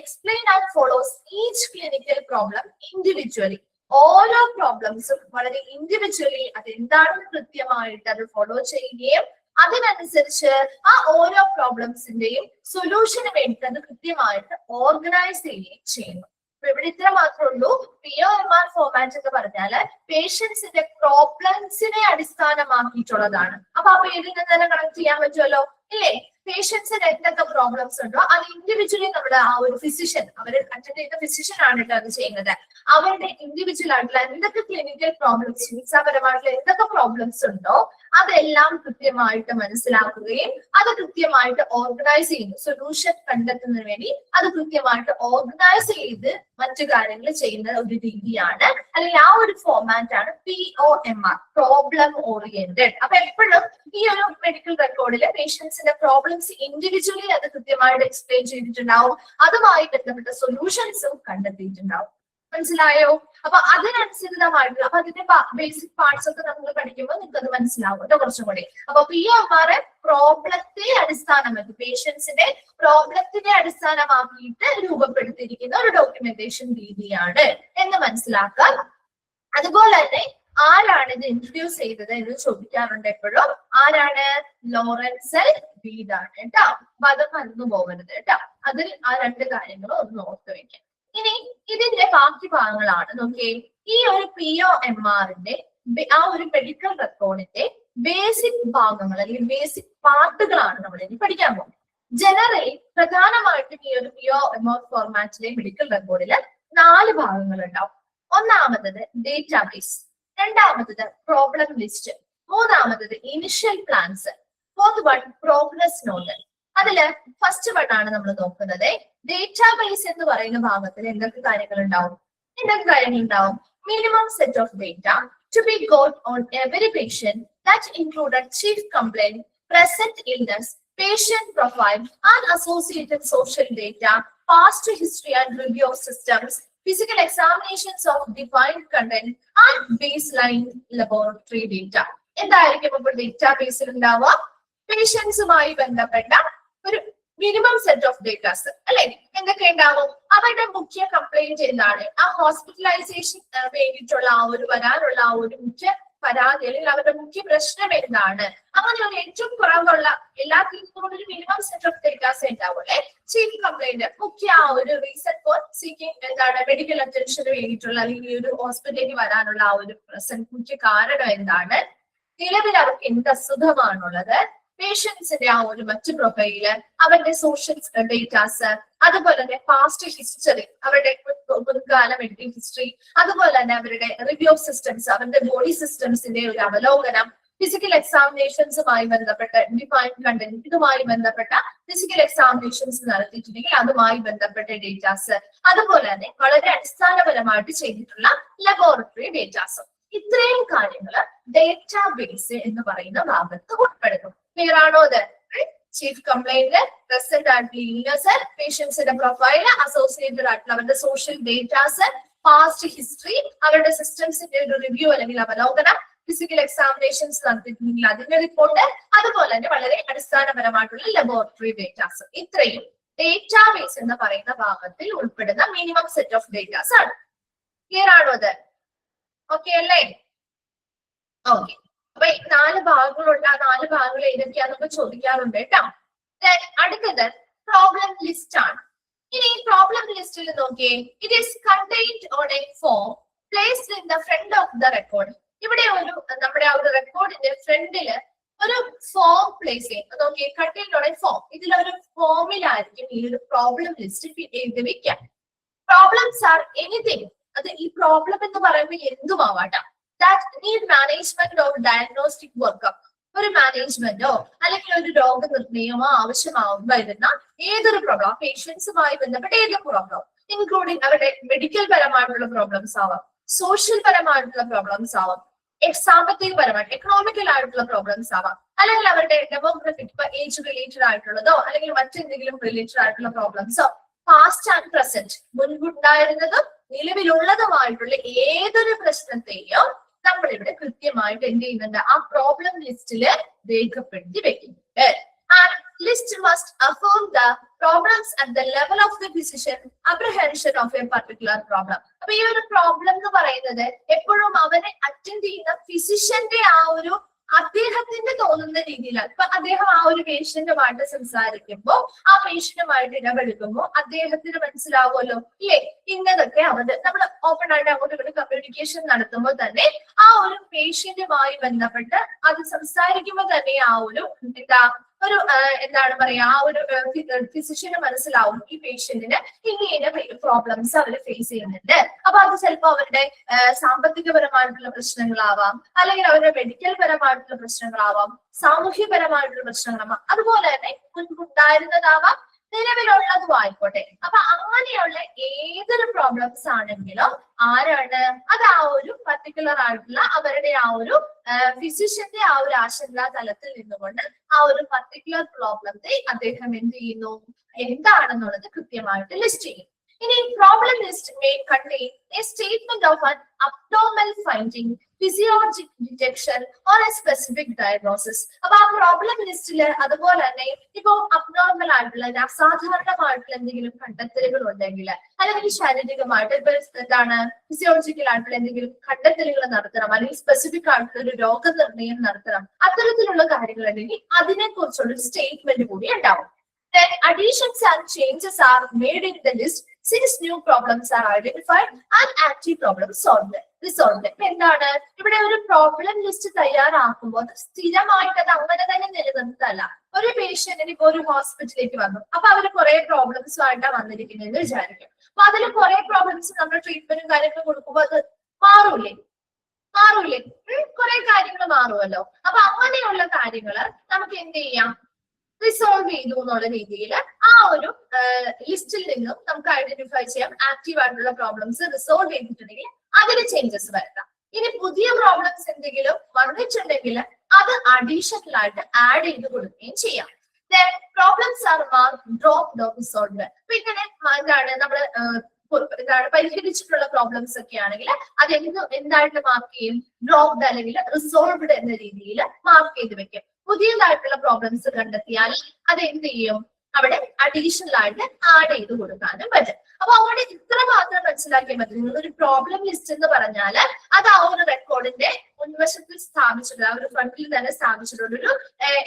explain and follows each clinical problem individually. ഓരോ പ്രോബ്ലംസും വളരെ ഇൻഡിവിജ്വലി അതെന്താണെന്ന് കൃത്യമായിട്ട് അത് ഫോളോ ചെയ്യുകയും അതിനനുസരിച്ച് ആ ഓരോ പ്രോബ്ലംസിന്റെയും സൊല്യൂഷന് വേണ്ടി അത് കൃത്യമായിട്ട് ഓർഗനൈസ് ചെയ്യുകയും ചെയ്യുന്നു. അപ്പൊ ഇവിടെ ഇത്ര മാത്രമേ ഉള്ളൂ. POMR ഫോർമാറ്റ് എന്ന് പറഞ്ഞാല് പേഷ്യൻസിന്റെ പ്രോബ്ലംസിനെ അടിസ്ഥാനമാക്കിയിട്ടുള്ളതാണ്. അപ്പൊ ആ പേരിൽ നിന്ന് തന്നെ കണക്ട് ചെയ്യാൻ പറ്റുമല്ലോ ഇല്ലേ? പേഷ്യൻസിന് എന്തൊക്കെ പ്രോബ്ലംസ് ഉണ്ടോ അത് ഇൻഡിവിജ്വലി നമ്മുടെ ആ ഒരു ഫിസിഷ്യൻ, അവർ അറ്റൻഡ് ചെയ്യുന്ന ഫിസിഷ്യൻ ആണ് കേട്ടോ അത് ചെയ്യുന്നത്. അവരുടെ ഇൻഡിവിജ്വൽ ആയിട്ടുള്ള എന്തൊക്കെ ക്ലിനിക്കൽ പ്രോബ്ലംസ്, ചികിത്സാപരമായിട്ടുള്ള എന്തൊക്കെ പ്രോബ്ലംസ് ഉണ്ടോ അതെല്ലാം കൃത്യമായിട്ട് മനസ്സിലാക്കുകയും അത് കൃത്യമായിട്ട് ഓർഗനൈസ് ചെയ്യുന്നു. സൊല്യൂഷൻ കണ്ടെത്തുന്നതിന് വേണ്ടി അത് കൃത്യമായിട്ട് ഓർഗനൈസ് ചെയ്ത് മറ്റു കാര്യങ്ങൾ ചെയ്യുന്ന ഒരു രീതിയാണ്, അല്ലെങ്കിൽ ആ ഒരു ഫോർമാറ്റ് ആണ് POMR, പ്രോബ്ലം ഓറിയന്റഡ്. അപ്പൊ എപ്പോഴും ഈ ഒരു മെഡിക്കൽ റെക്കോർഡില് പേഷ്യൻസിന്റെ പ്രോബ്ലംസ് ഇൻഡിവിജ്വലി അത് കൃത്യമായിട്ട് എക്സ്പ്ലെയിൻ ചെയ്തിട്ടുണ്ടാവും. അതുമായി ബന്ധപ്പെട്ട സൊല്യൂഷൻസും കണ്ടെത്തിയിട്ടുണ്ടാവും. മനസ്സിലായോ? അപ്പൊ അതിനനുസൃതമായിട്ടുള്ള, അപ്പൊ അതിന്റെ ബേസിക് പാർട്സ് ഒക്കെ നമ്മൾ പഠിക്കുമ്പോൾ നിങ്ങൾക്ക് അത് മനസ്സിലാവും കേട്ടോ കുറച്ചും കൂടി. അപ്പൊ POMR പ്രോബ്ലത്തെ അടിസ്ഥാനമാക്കി, പേഷ്യൻസിന്റെ പ്രോബ്ലത്തിനെ അടിസ്ഥാനമാക്കിയിട്ട് രൂപപ്പെടുത്തിയിരിക്കുന്ന ഒരു ഡോക്യുമെന്റേഷൻ രീതിയാണ് എന്ന് മനസ്സിലാക്കാം. അതുപോലെ തന്നെ ആരാണ് ഇത് ഇൻട്രൊഡ്യൂസ് ചെയ്തത് എന്ന് ചോദിക്കാറുണ്ട് എപ്പോഴും. ആരാണ്? ലോറൻസ് എൽബീഡ് ആണ് കേട്ടോ. അപ്പൊ അത് മറന്നു പോകരുത് കേട്ടോ. അതിൽ ആ രണ്ട് കാര്യങ്ങളും ഒന്ന് ഓർത്ത് വെക്കാം. ഇനി ഇതിന്റെ ബാക്കി ഭാഗങ്ങളാണ് നോക്കിയേ. ഈ ഒരു POMRന്റെ ആ ഒരു മെഡിക്കൽ റെക്കോർഡിന്റെ ബേസിക് ഭാഗങ്ങൾ അല്ലെങ്കിൽ ബേസിക് പാർട്ടുകളാണ് നമ്മൾ ഇനി പഠിക്കാൻ പോകുന്നത്. ജനറലി പ്രധാനമായിട്ടും ഈ ഒരു POMR ഫോർമാറ്റിലെ മെഡിക്കൽ റെക്കോർഡില് 4 ഭാഗങ്ങൾ ഉണ്ടാവും. ഒന്നാമത്തത് ഡേറ്റാബേസ്, രണ്ടാമത്തത് പ്രോബ്ലം ലിസ്റ്റ്, മൂന്നാമത്തത് initial plans, fourth one progress note. അതില് ഫസ്റ്റ് വൺ ആണ് നമ്മൾ നോക്കുന്നത്. ഡേറ്റാബേസ് എന്ന് പറയുന്ന ഭാഗത്തിൽ എന്തൊക്കെ കാര്യങ്ങൾ ഉണ്ടാവും? Minimum set of data to be got on every patient that included chief complaint, present illness, patient profile and associated social data, past history and review of systems, physical examinations of defined content and baseline laboratory data. എന്തായിരിക്കും ഇപ്പോൾ ഡേറ്റാബേസിൽ ഉണ്ടാവുക? പേഷ്യൻസുമായി ബന്ധപ്പെട്ട ഒരു മിനിമം സെറ്റ് ഓഫ് ഡേറ്റാസ് അല്ലെ? എന്തൊക്കെ ഉണ്ടാവും? അവരുടെ മുഖ്യ കംപ്ലൈന്റ് എന്താണ്? ആ ഹോസ്പിറ്റലൈസേഷൻ വേണ്ടിയിട്ടുള്ള ആ ഒരു വരാനുള്ള ആ ഒരു മുഖ്യ പരാതി അല്ലെങ്കിൽ അവരുടെ മുഖ്യ പ്രശ്നം എന്താണ്? അങ്ങനെ ഒരു ഏറ്റവും കുറവുള്ള എല്ലാത്തിനും ഒരു മിനിമം സെറ്റ് ഓഫ് ഡേറ്റാസ് ഉണ്ടാവും അല്ലെ? ചീഫ് കംപ്ലൈന്റ്, മുഖ്യ ആ ഒരു റീസൺ ഫോർ സീക്കിംഗ് എന്താണ്? മെഡിക്കൽ അറ്റൻഷന് വേണ്ടിയിട്ടുള്ള അല്ലെങ്കിൽ ഒരു ഹോസ്പിറ്റലിൽ വരാനുള്ള ആ ഒരു മുഖ്യ കാരണം എന്താണ്? നിലവിൽ അവർക്ക് എന്ത് അസുഖമാണുള്ളത്? പേഷ്യൻസിന്റെ ആ ഒരു മറ്റു പ്രൊഫൈല്, അവരുടെ സോഷ്യൽ ഡേറ്റാസ്, അതുപോലെ തന്നെ പാസ്റ്റ് ഹിസ്റ്ററി, അവരുടെ മുൻകാല മെഡിക്കൽ ഹിസ്റ്ററി, അതുപോലെ തന്നെ അവരുടെ റിവ്യൂ ഓഫ് സിസ്റ്റംസ്, അവരുടെ ബോഡി സിസ്റ്റംസിന്റെ ഒരു അവലോകനം, ഫിസിക്കൽ എക്സാമിനേഷൻസുമായി ബന്ധപ്പെട്ട ഡിഫൈൻഡ് കണ്ടന്റ്, ഇതുമായി ബന്ധപ്പെട്ട ഫിസിക്കൽ എക്സാമിനേഷൻസ് നടത്തിയിട്ടുണ്ടെങ്കിൽ അതുമായി ബന്ധപ്പെട്ട ഡേറ്റാസ്, അതുപോലെ തന്നെ വളരെ അടിസ്ഥാനപരമായിട്ട് ചെയ്തിട്ടുള്ള ലബോറട്ടറി ഡേറ്റാസ്. ഇത്രയും കാര്യങ്ങൾ ഡേറ്റാബേസ് എന്ന് പറയുന്ന ഭാഗത്ത് ഉൾപ്പെടുന്നു. ക്ലിയർ ആണോ? അത് ചീഫ് കംപ്ലൈന്റ്, പ്രസന്റ് ആയിട്ടുള്ള ഇൽനെസ്, പേഷ്യൻസിന്റെ പ്രൊഫൈൽ, അസോസിയേറ്റഡ് ആയിട്ടുള്ള അവരുടെ സോഷ്യൽ ഡേറ്റാസ്, പാസ്റ്റ് ഹിസ്റ്ററി, അവരുടെ സിസ്റ്റംസിന്റെ ഒരു റിവ്യൂ അല്ലെങ്കിൽ അവലോകനം, ഫിസിക്കൽ എക്സാമിനേഷൻസ് നടത്തിയിട്ടുണ്ടെങ്കിൽ അതിന്റെ റിപ്പോർട്ട്, അതുപോലെ തന്നെ വളരെ അടിസ്ഥാനപരമായിട്ടുള്ള ലബോറട്ടറി ഡേറ്റാസ്. ഇത്രയും ഡേറ്റാബേസ് എന്ന് പറയുന്ന ഭാഗത്തിൽ ഉൾപ്പെടുന്ന മിനിമം സെറ്റ് ഓഫ് ഡേറ്റാസ് ആണ്. ക്ലിയർ ആണോ അത്? ഓക്കെ അല്ലേ? ഓക്കെ. അപ്പൊ ഈ 4 ഭാഗങ്ങളുണ്ട്. ആ 4 ഭാഗങ്ങൾ ഏതൊക്കെയാണെന്നൊക്കെ ചോദിക്കാറുണ്ട് കേട്ടോ. അടുത്തത് പ്രോബ്ലം ലിസ്റ്റ് ആണ്. ഇനി ഈ പ്രോബ്ലം ലിസ്റ്റിൽ നോക്കിയേ, it is contained on a form placed in the front of the record. ഇവിടെ നമ്മുടെ ആ ഒരു റെക്കോർഡിന്റെ ഫ്രണ്ടില് ഒരു ഫോം പ്ലേസ് ചെയ്യും. നോക്കിയേ, കണ്ടെയ്ൻഡ് ഓൺ എ ഫോം. ഇതിലൊരു ഫോമിലായിരിക്കും ഈ ഒരു പ്രോബ്ലം ലിസ്റ്റ് എഴുതി വെക്കാം. Problems R anything. അത് ഈ പ്രോബ്ലം എന്ന് പറയുമ്പോൾ എന്തുമാവാട്ടോ. That need management or diagnostic workup. ഒരു മാനേജ്മെന്റോ അല്ലെങ്കിൽ ഒരു രോഗനിർണയമോ ആവശ്യമാവുന്ന ഏതൊരു പ്രോബ്ലം, പേഷ്യൻസുമായി ബന്ധപ്പെട്ട ഏതൊരു പ്രോബ്ലം, ഇൻക്ലൂഡിങ് അവരുടെ മെഡിക്കൽ പരമായിട്ടുള്ള പ്രോബ്ലംസ് ആവാം, സോഷ്യൽ പരമായിട്ടുള്ള പ്രോബ്ലംസ് ആവാം, സാമ്പത്തികപരമായിട്ട് എക്കണോമിക്കൽ ആയിട്ടുള്ള പ്രോബ്ലംസ് ആവാം, അല്ലെങ്കിൽ അവരുടെ ഡെമോഗ്രഫിക്, ഇപ്പൊ ഏജ് റിലേറ്റഡ് ആയിട്ടുള്ളതോ അല്ലെങ്കിൽ മറ്റെന്തെങ്കിലും റിലേറ്റഡ് ആയിട്ടുള്ള പ്രോബ്ലംസോ, പാസ്റ്റ് ആൻഡ് പ്രസന്റ്, മുൻപുണ്ടായിരുന്നതും നിലവിലുള്ളതുമായിട്ടുള്ള ഏതൊരു പ്രശ്നത്തെയോ നമ്മളിവിടെ കൃത്യമായിട്ട് എന്ത് ചെയ്യുന്നുണ്ട്, ആ പ്രോബ്ലം ലിസ്റ്റില് രേഖപ്പെടുത്തി വെക്കുന്നുണ്ട്. And list must affirm the problems at the level of the physician apprehension of a particular problem. അപ്പൊ ഈ ഒരു പ്രോബ്ലം എന്ന് പറയുന്നത് എപ്പോഴും അവരെ അറ്റൻഡ് ചെയ്യുന്ന ഫിസിഷ്യന്റെ ആ ഒരു അദ്ദേഹത്തിന് തോന്നുന്ന രീതിയിലാണ്. ഇപ്പൊ അദ്ദേഹം ആ ഒരു പേഷ്യന്റുമായിട്ട് സംസാരിക്കുമ്പോൾ, ആ പേഷ്യന്റുമായിട്ട് ഇടപെടുക്കുമ്പോൾ അദ്ദേഹത്തിന് മനസ്സിലാവുമല്ലോ, ഇല്ലേ, ഇന്നതൊക്കെ നമ്മൾ ഓപ്പൺ ആയിട്ട് അങ്ങോട്ട് ഇങ്ങോട്ട് കമ്മ്യൂണിക്കേഷൻ നടത്തുമ്പോൾ തന്നെ ആ ഒരു പേഷ്യന്റുമായി ബന്ധപ്പെട്ട് അത് സംസാരിക്കുമ്പോൾ തന്നെ ആ ഒരു എന്താണ് പറയാ, ആ ഒരു ഫിസിഷ്യന് മനസ്സിലാവും ഈ പേഷ്യന്റിന് ഇങ്ങനെ പ്രോബ്ലംസ് അവർ ഫേസ് ചെയ്യുന്നുണ്ട്. അപ്പൊ അത് ചിലപ്പോൾ അവരുടെ സാമ്പത്തികപരമായിട്ടുള്ള പ്രശ്നങ്ങളാവാം, അല്ലെങ്കിൽ അവരുടെ മെഡിക്കൽ പരമായിട്ടുള്ള പ്രശ്നങ്ങളാവാം, സാമൂഹ്യപരമായിട്ടുള്ള പ്രശ്നങ്ങളാവാം, അതുപോലെ തന്നെ മുൻപുണ്ടായിരുന്നതാവാം, നിലവിലുള്ളതും ആയിക്കോട്ടെ. അപ്പൊ അങ്ങനെയുള്ള ഏതൊരു പ്രോബ്ലംസ് ആണെങ്കിലും ആരാണ് അത് ആ ഒരു പർട്ടിക്കുലർ ആയിട്ടുള്ള അവരുടെ ആ ഒരു ഫിസിഷ്യന്റെ ആ ഒരു ആശങ്കാ തലത്തിൽ നിന്നുകൊണ്ട് ആ ഒരു പർട്ടിക്കുലർ പ്രോബ്ലത്തെ അദ്ദേഹം എന്ത് ചെയ്യുന്നു, എന്താണെന്നുള്ളത് കൃത്യമായിട്ട് ലിസ്റ്റ് ചെയ്യും. ഇനി problem list may contain a statement of an abnormal finding, physiologic detection or a specific diagnosis. അപ്പൊ ആ പ്രോബ്ലം ലിസ്റ്റില് അതുപോലെ തന്നെ ഇപ്പൊ അബ്നോർമൽ ആയിട്ടുള്ള അസാധാരണമായിട്ടുള്ള എന്തെങ്കിലും കണ്ടെത്തലുകൾ ഉണ്ടെങ്കിൽ, അല്ലെങ്കിൽ ശാരീരികമായിട്ട് ഇപ്പൊ എന്താണ് ഫിസിയോളജിക്കൽ ആയിട്ടുള്ള എന്തെങ്കിലും കണ്ടെത്തലുകൾ നടത്തണം, അല്ലെങ്കിൽ സ്പെസിഫിക് ആയിട്ടുള്ള ഒരു രോഗനിർണയം നടത്തണം, അത്തരത്തിലുള്ള കാര്യങ്ങൾ ഉണ്ടെങ്കിൽ അതിനെ കുറിച്ചുള്ള ഒരു സ്റ്റേറ്റ്മെന്റ് കൂടി ഉണ്ടാവും. Then additions and changes are made in the list since new problems are identified and active problems resolved. എന്താണ് ഇവിടെ ഒരു പ്രോബ്ലം ലിസ്റ്റ് തയ്യാറാക്കുമ്പോൾ സ്ഥിരമായിട്ട് അത് അങ്ങനെ തന്നെ നിലനിർത്തല്ല. ഒരു പേഷ്യന്റിന് ഇപ്പൊ ഒരു ഹോസ്പിറ്റലിലേക്ക് വന്നു, അപ്പൊ അവര് കുറെ പ്രോബ്ലംസുമായിട്ടാണ് വന്നിരിക്കുന്നതെന്ന് വിചാരിക്കും. അപ്പൊ അതിൽ കുറെ പ്രോബ്ലംസ് നമ്മൾ ട്രീറ്റ്മെന്റും കാര്യങ്ങളും കൊടുക്കുമ്പോൾ അത് മാറൂലേ കുറെ കാര്യങ്ങൾ മാറുമല്ലോ. അപ്പൊ അങ്ങനെയുള്ള കാര്യങ്ങള് നമുക്ക് എന്ത് ചെയ്യാം, റിസോൾവ് ചെയ്തു എന്നുള്ള രീതിയിൽ ആ ഒരു ലിസ്റ്റിൽ നിന്നും നമുക്ക് ഐഡന്റിഫൈ ചെയ്യാം. ആക്റ്റീവ് ആയിട്ടുള്ള പ്രോബ്ലംസ് റിസോൾവ് ചെയ്തിട്ടുണ്ടെങ്കിൽ അതിന് ചേഞ്ചസ് വരുത്താം. ഇനി പുതിയ പ്രോബ്ലംസ് എന്തെങ്കിലും വന്നിട്ടുണ്ടെങ്കിൽ അത് അഡീഷണൽ ആയിട്ട് ആഡ് ചെയ്ത് കൊടുക്കുകയും ചെയ്യാം. Problems R mark dropped or resolved. അപ്പൊ ഇങ്ങനെ എന്താണ് നമ്മള് പരിഹരിച്ചിട്ടുള്ള പ്രോബ്ലംസ് ഒക്കെ ആണെങ്കിൽ അത് എന്തായിട്ട് മാർക്ക് ചെയ്യും, ഡ്രോപ്ഡ് അല്ലെങ്കിൽ റിസോൾവ്ഡ് എന്ന രീതിയിൽ മാർക്ക് ചെയ്ത് വെക്കും. പുതിയതായിട്ടുള്ള പ്രോബ്ലംസ് കണ്ടെത്തിയാൽ അത് എന്ത് ചെയ്യും, അവിടെ അഡീഷണൽ ആയിട്ട് ആഡ് ചെയ്ത് കൊടുക്കാനും പറ്റും. അപ്പൊ അവിടെ ഇത്ര മാത്രം മനസ്സിലാക്കിയാൽ മതി. നിങ്ങളൊരു പ്രോബ്ലം ലിസ്റ്റ് എന്ന് പറഞ്ഞാല് അത് ആ ഒരു റെക്കോർഡിന്റെ മുൻവശത്തിൽ സ്ഥാപിച്ചിട്ടുള്ള ആ ഒരു ഫ്രണ്ടിൽ തന്നെ സ്ഥാപിച്ചിട്ടുള്ള ഒരു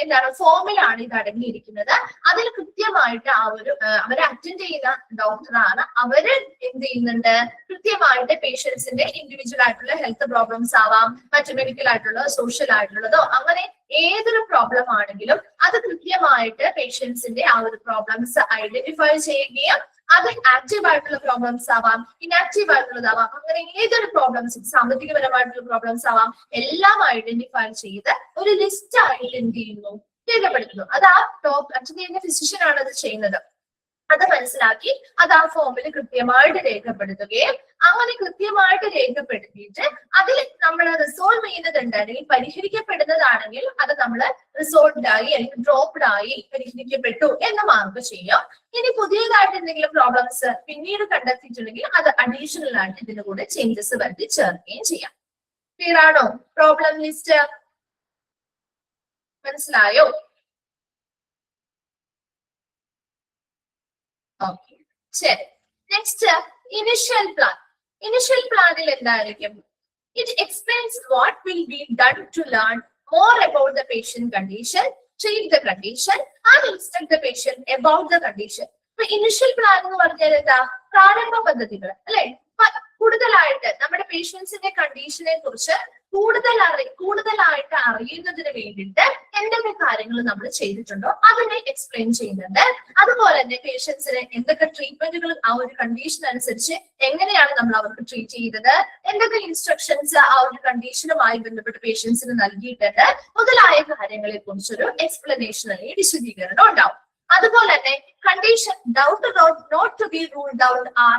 എന്താണ് ഫോമിലാണ് ഇത് അടങ്ങിയിരിക്കുന്നത്. അതിൽ കൃത്യമായിട്ട് ആ ഒരു അവരെ അറ്റൻഡ് ചെയ്യുന്ന ഡോക്ടറാണ്, അവര് എന്ത് ചെയ്യുന്നുണ്ട്, കൃത്യമായിട്ട് പേഷ്യൻസിന്റെ ഇൻഡിവിജ്വൽ ആയിട്ടുള്ള ഹെൽത്ത് പ്രോബ്ലംസ് ആവാം, മറ്റു മെഡിക്കൽ ആയിട്ടുള്ള സോഷ്യൽ ആയിട്ടുള്ളതോ അങ്ങനെ ഏതൊരു പ്രോബ്ലം ആണെങ്കിലും അത് കൃത്യമായിട്ട് പേഷ്യൻസിന്റെ ആ ഒരു പ്രോബ്ലംസ് ഐഡന്റിഫൈ ചെയ്യുകയും അത് ആക്റ്റീവ് ആയിട്ടുള്ള പ്രോബ്ലംസ് ആവാം, ഇനാക്റ്റീവ് ആയിട്ടുള്ളതാവാം, അങ്ങനെ ഏതൊരു പ്രോബ്ലംസ്, സാമ്പത്തികപരമായിട്ടുള്ള പ്രോബ്ലംസ് ആവാം, എല്ലാം ഐഡന്റിഫൈ ചെയ്ത് ഒരു ലിസ്റ്റ് ആയിട്ട് എന്ത് ചെയ്യുന്നു, രേഖപ്പെടുത്തുന്നു. അത് ആ ടോപ്പ് അറ്റൻഡ് ചെയ്യുന്ന ഫിസിഷ്യൻ ആണ് അത് ചെയ്യുന്നത്. അത് മനസ്സിലാക്കി അത് ആ ഫോമിൽ കൃത്യമായിട്ട് രേഖപ്പെടുത്തുകയും അങ്ങനെ കൃത്യമായിട്ട് രേഖപ്പെടുത്തിയിട്ട് അതിൽ നമ്മൾ റിസോൾവ് ചെയ്യുന്നതുണ്ടെങ്കിൽ പരിഹരിക്കപ്പെടുന്നതാണെങ്കിൽ അത് നമ്മൾ റിസോൾവ്ഡ് ആയി അല്ലെങ്കിൽ ഡ്രോപ്ഡ് ആയി പരിഹരിക്കപ്പെട്ടു എന്ന് മാർക്ക് ചെയ്യാം. ഇനി പുതിയതായിട്ട് എന്തെങ്കിലും പ്രോബ്ലംസ് പിന്നീട് കണ്ടെത്തിയിട്ടുണ്ടെങ്കിൽ അത് അഡീഷണൽ ആയിട്ട് ഇതിന്റെ കൂടെ ചേഞ്ചസ് വരുത്തി ചേർക്കുകയും ചെയ്യാം. ക്ലിയർ ആണോ? പ്രോബ്ലം ലിസ്റ്റ് മനസ്സിലായോ? ഓക്കെ, ശരി. Next initial plan. ഇനിഷ്യൽ പ്ലാനിൽ എന്തായിരിക്കും? It explains what will be done to learn more about the patient condition, treat the condition and instruct the patient about the condition. അപ്പൊ ഇനിഷ്യൽ പ്ലാൻ എന്ന് പറഞ്ഞാൽ എന്താ? പ്രാരംഭ പദ്ധതികൾ അല്ലെ? കൂടുതലായിട്ട് നമ്മുടെ പേഷ്യൻസിന്റെ കണ്ടീഷനെ കുറിച്ച് കൂടുതലായിട്ട് അറിയുന്നതിന് വേണ്ടിയിട്ട് എന്തൊക്കെ കാര്യങ്ങൾ നമ്മൾ ചെയ്തിട്ടുണ്ടോ അതിനെ എക്സ്പ്ലെയിൻ ചെയ്യുന്നുണ്ട്. അതുപോലെ തന്നെ പേഷ്യൻസിന് എന്തൊക്കെ ട്രീറ്റ്മെന്റുകൾ ആ ഒരു കണ്ടീഷൻ അനുസരിച്ച് എങ്ങനെയാണ് നമ്മൾ അവർക്ക് ട്രീറ്റ് ചെയ്തത്, എന്തൊക്കെ ഇൻസ്ട്രക്ഷൻസ് ആ ഒരു കണ്ടീഷനുമായി ബന്ധപ്പെട്ട് പേഷ്യൻസിന് നൽകിയിട്ടുണ്ട് മുതലായ കാര്യങ്ങളെ കുറിച്ചൊരു എക്സ്പ്ലനേഷൻ അല്ലെങ്കിൽ വിശദീകരണം ഉണ്ടാവും. അതുപോലെ തന്നെ condition doubt not to be ruled out are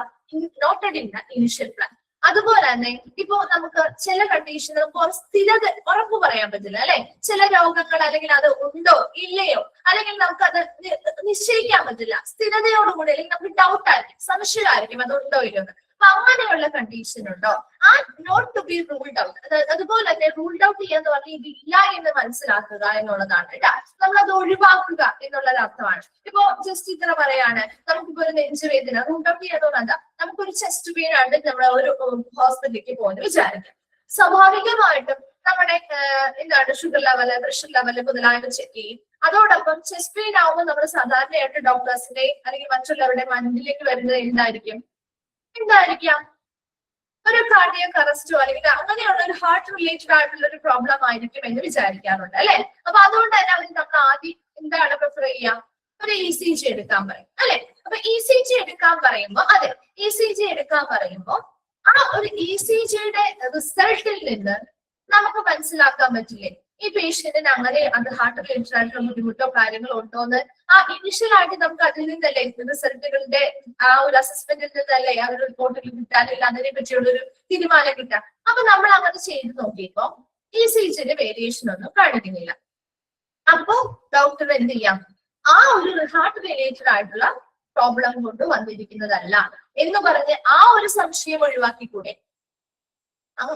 noted in the initial plan. അതുപോലെ തന്നെ ഇപ്പോ നമുക്ക് ചില കണ്ടീഷന് നമുക്ക് സ്ഥിരത ഉറപ്പ് പറയാൻ പറ്റില്ല അല്ലെ? ചില രോഗങ്ങൾ അല്ലെങ്കിൽ അത് ഉണ്ടോ ഇല്ലയോ അല്ലെങ്കിൽ നമുക്ക് അത് നിശ്ചയിക്കാൻ പറ്റില്ല. സ്ഥിരതയോടുകൂടി അല്ലെങ്കിൽ നമുക്ക് ഡൗട്ട് ആയിരിക്കും, സംശയമായിരിക്കും അതുണ്ടോ ഇല്ലയോ. അപ്പൊ അങ്ങനെയുള്ള കണ്ടീഷൻ ഉണ്ടോ ആ not to be ruled out. അതുപോലെ തന്നെ റൂൾഡ് ഔട്ട് ചെയ്യാന്ന് പറഞ്ഞാൽ ഇതില്ല എന്ന് മനസ്സിലാക്കുക എന്നുള്ളതാണ് കേട്ടോ. നമ്മളത് ഒഴിവാക്കുക എന്നുള്ളത് അർത്ഥമാണ്. ഇപ്പോ ജസ്റ്റ് ഇത്ര പറയാണ്, നമുക്കിപ്പോ ഒരു നെഞ്ചുവേദന റൂൾഡ് ഔട്ട് ചെയ്യാന്ന് എന്താ? നമുക്കൊരു ചെസ്റ്റ് പെയിൻ ആണ് നമ്മൾ ഒരു ഹോസ്പിറ്റലിലേക്ക് പോകുന്നത് വിചാരിക്കാം. സ്വാഭാവികമായിട്ടും നമ്മുടെ എന്താണ് ഷുഗർ ലെവല്, പ്രഷർ ലെവല് മുതലായവ ചെക്ക് ചെയ്യും. അതോടൊപ്പം ചെസ്റ്റ് പെയിൻ ആവുമ്പോൾ നമ്മൾ സാധാരണയായിട്ട് ഡോക്ടേഴ്സിന്റെ അല്ലെങ്കിൽ മറ്റുള്ളവരുടെ മൈൻഡിലേക്ക് വരുന്നത് എന്തായിരിക്കാം? ഒരു കാർഡിയക് അറസ്റ്റോ അല്ലെങ്കിൽ അങ്ങനെയുള്ള ഒരു ഹാർട്ട് റിലേറ്റഡ് ആയിട്ടുള്ള ഒരു പ്രോബ്ലം ആയിരിക്കും എന്ന് വിചാരിക്കാറുണ്ട് അല്ലെ? അപ്പൊ അതുകൊണ്ട് തന്നെ അവർ നമ്മൾ ആദ്യം എന്താണ് പ്രിഫർ ചെയ്യുക? ഒരു ECG എടുക്കാൻ പറയും അല്ലെ? അപ്പൊ ECG എടുക്കാൻ പറയുമ്പോ എടുക്കാൻ പറയുമ്പോ ആ ഒരു ECGയുടെ റിസൾട്ടിൽ നിന്ന് നമുക്ക് മനസ്സിലാക്കാൻ പറ്റില്ലേ ഈ പേഷ്യന്റിന് അങ്ങനെ അത് ഹാർട്ട് റിലേറ്റഡ് ആയിട്ടുള്ള ബുദ്ധിമുട്ടോ കാര്യങ്ങളോ ഉണ്ടോ എന്ന്? ആ ഇനിഷ്യൽ ആയിട്ട് നമുക്ക് അതിൽ നിന്നല്ലേ റിസൾട്ടുകളുടെ ആ ഒരു അസസ്മെന്റിൽ നിന്നല്ലേ ആ ഒരു റിപ്പോർട്ടിൽ കിട്ടാനില്ല അതിനെ പറ്റിയുള്ള ഒരു തീരുമാനം കിട്ടാം. അപ്പൊ നമ്മൾ അങ്ങനെ ചെയ്ത് നോക്കിയപ്പോ ECGയുടെ വേരിയേഷൻ ഒന്നും കാണിക്കുന്നില്ല. അപ്പോ ഡോക്ടർ എന്ത് ചെയ്യാം? ആ ഒരു ഹാർട്ട് റിലേറ്റഡ് ആയിട്ടുള്ള പ്രോബ്ലം കൊണ്ട് വന്നിരിക്കുന്നതല്ല എന്ന് പറഞ്ഞ് ആ ഒരു സംശയം ഒഴിവാക്കിക്കൂടെ?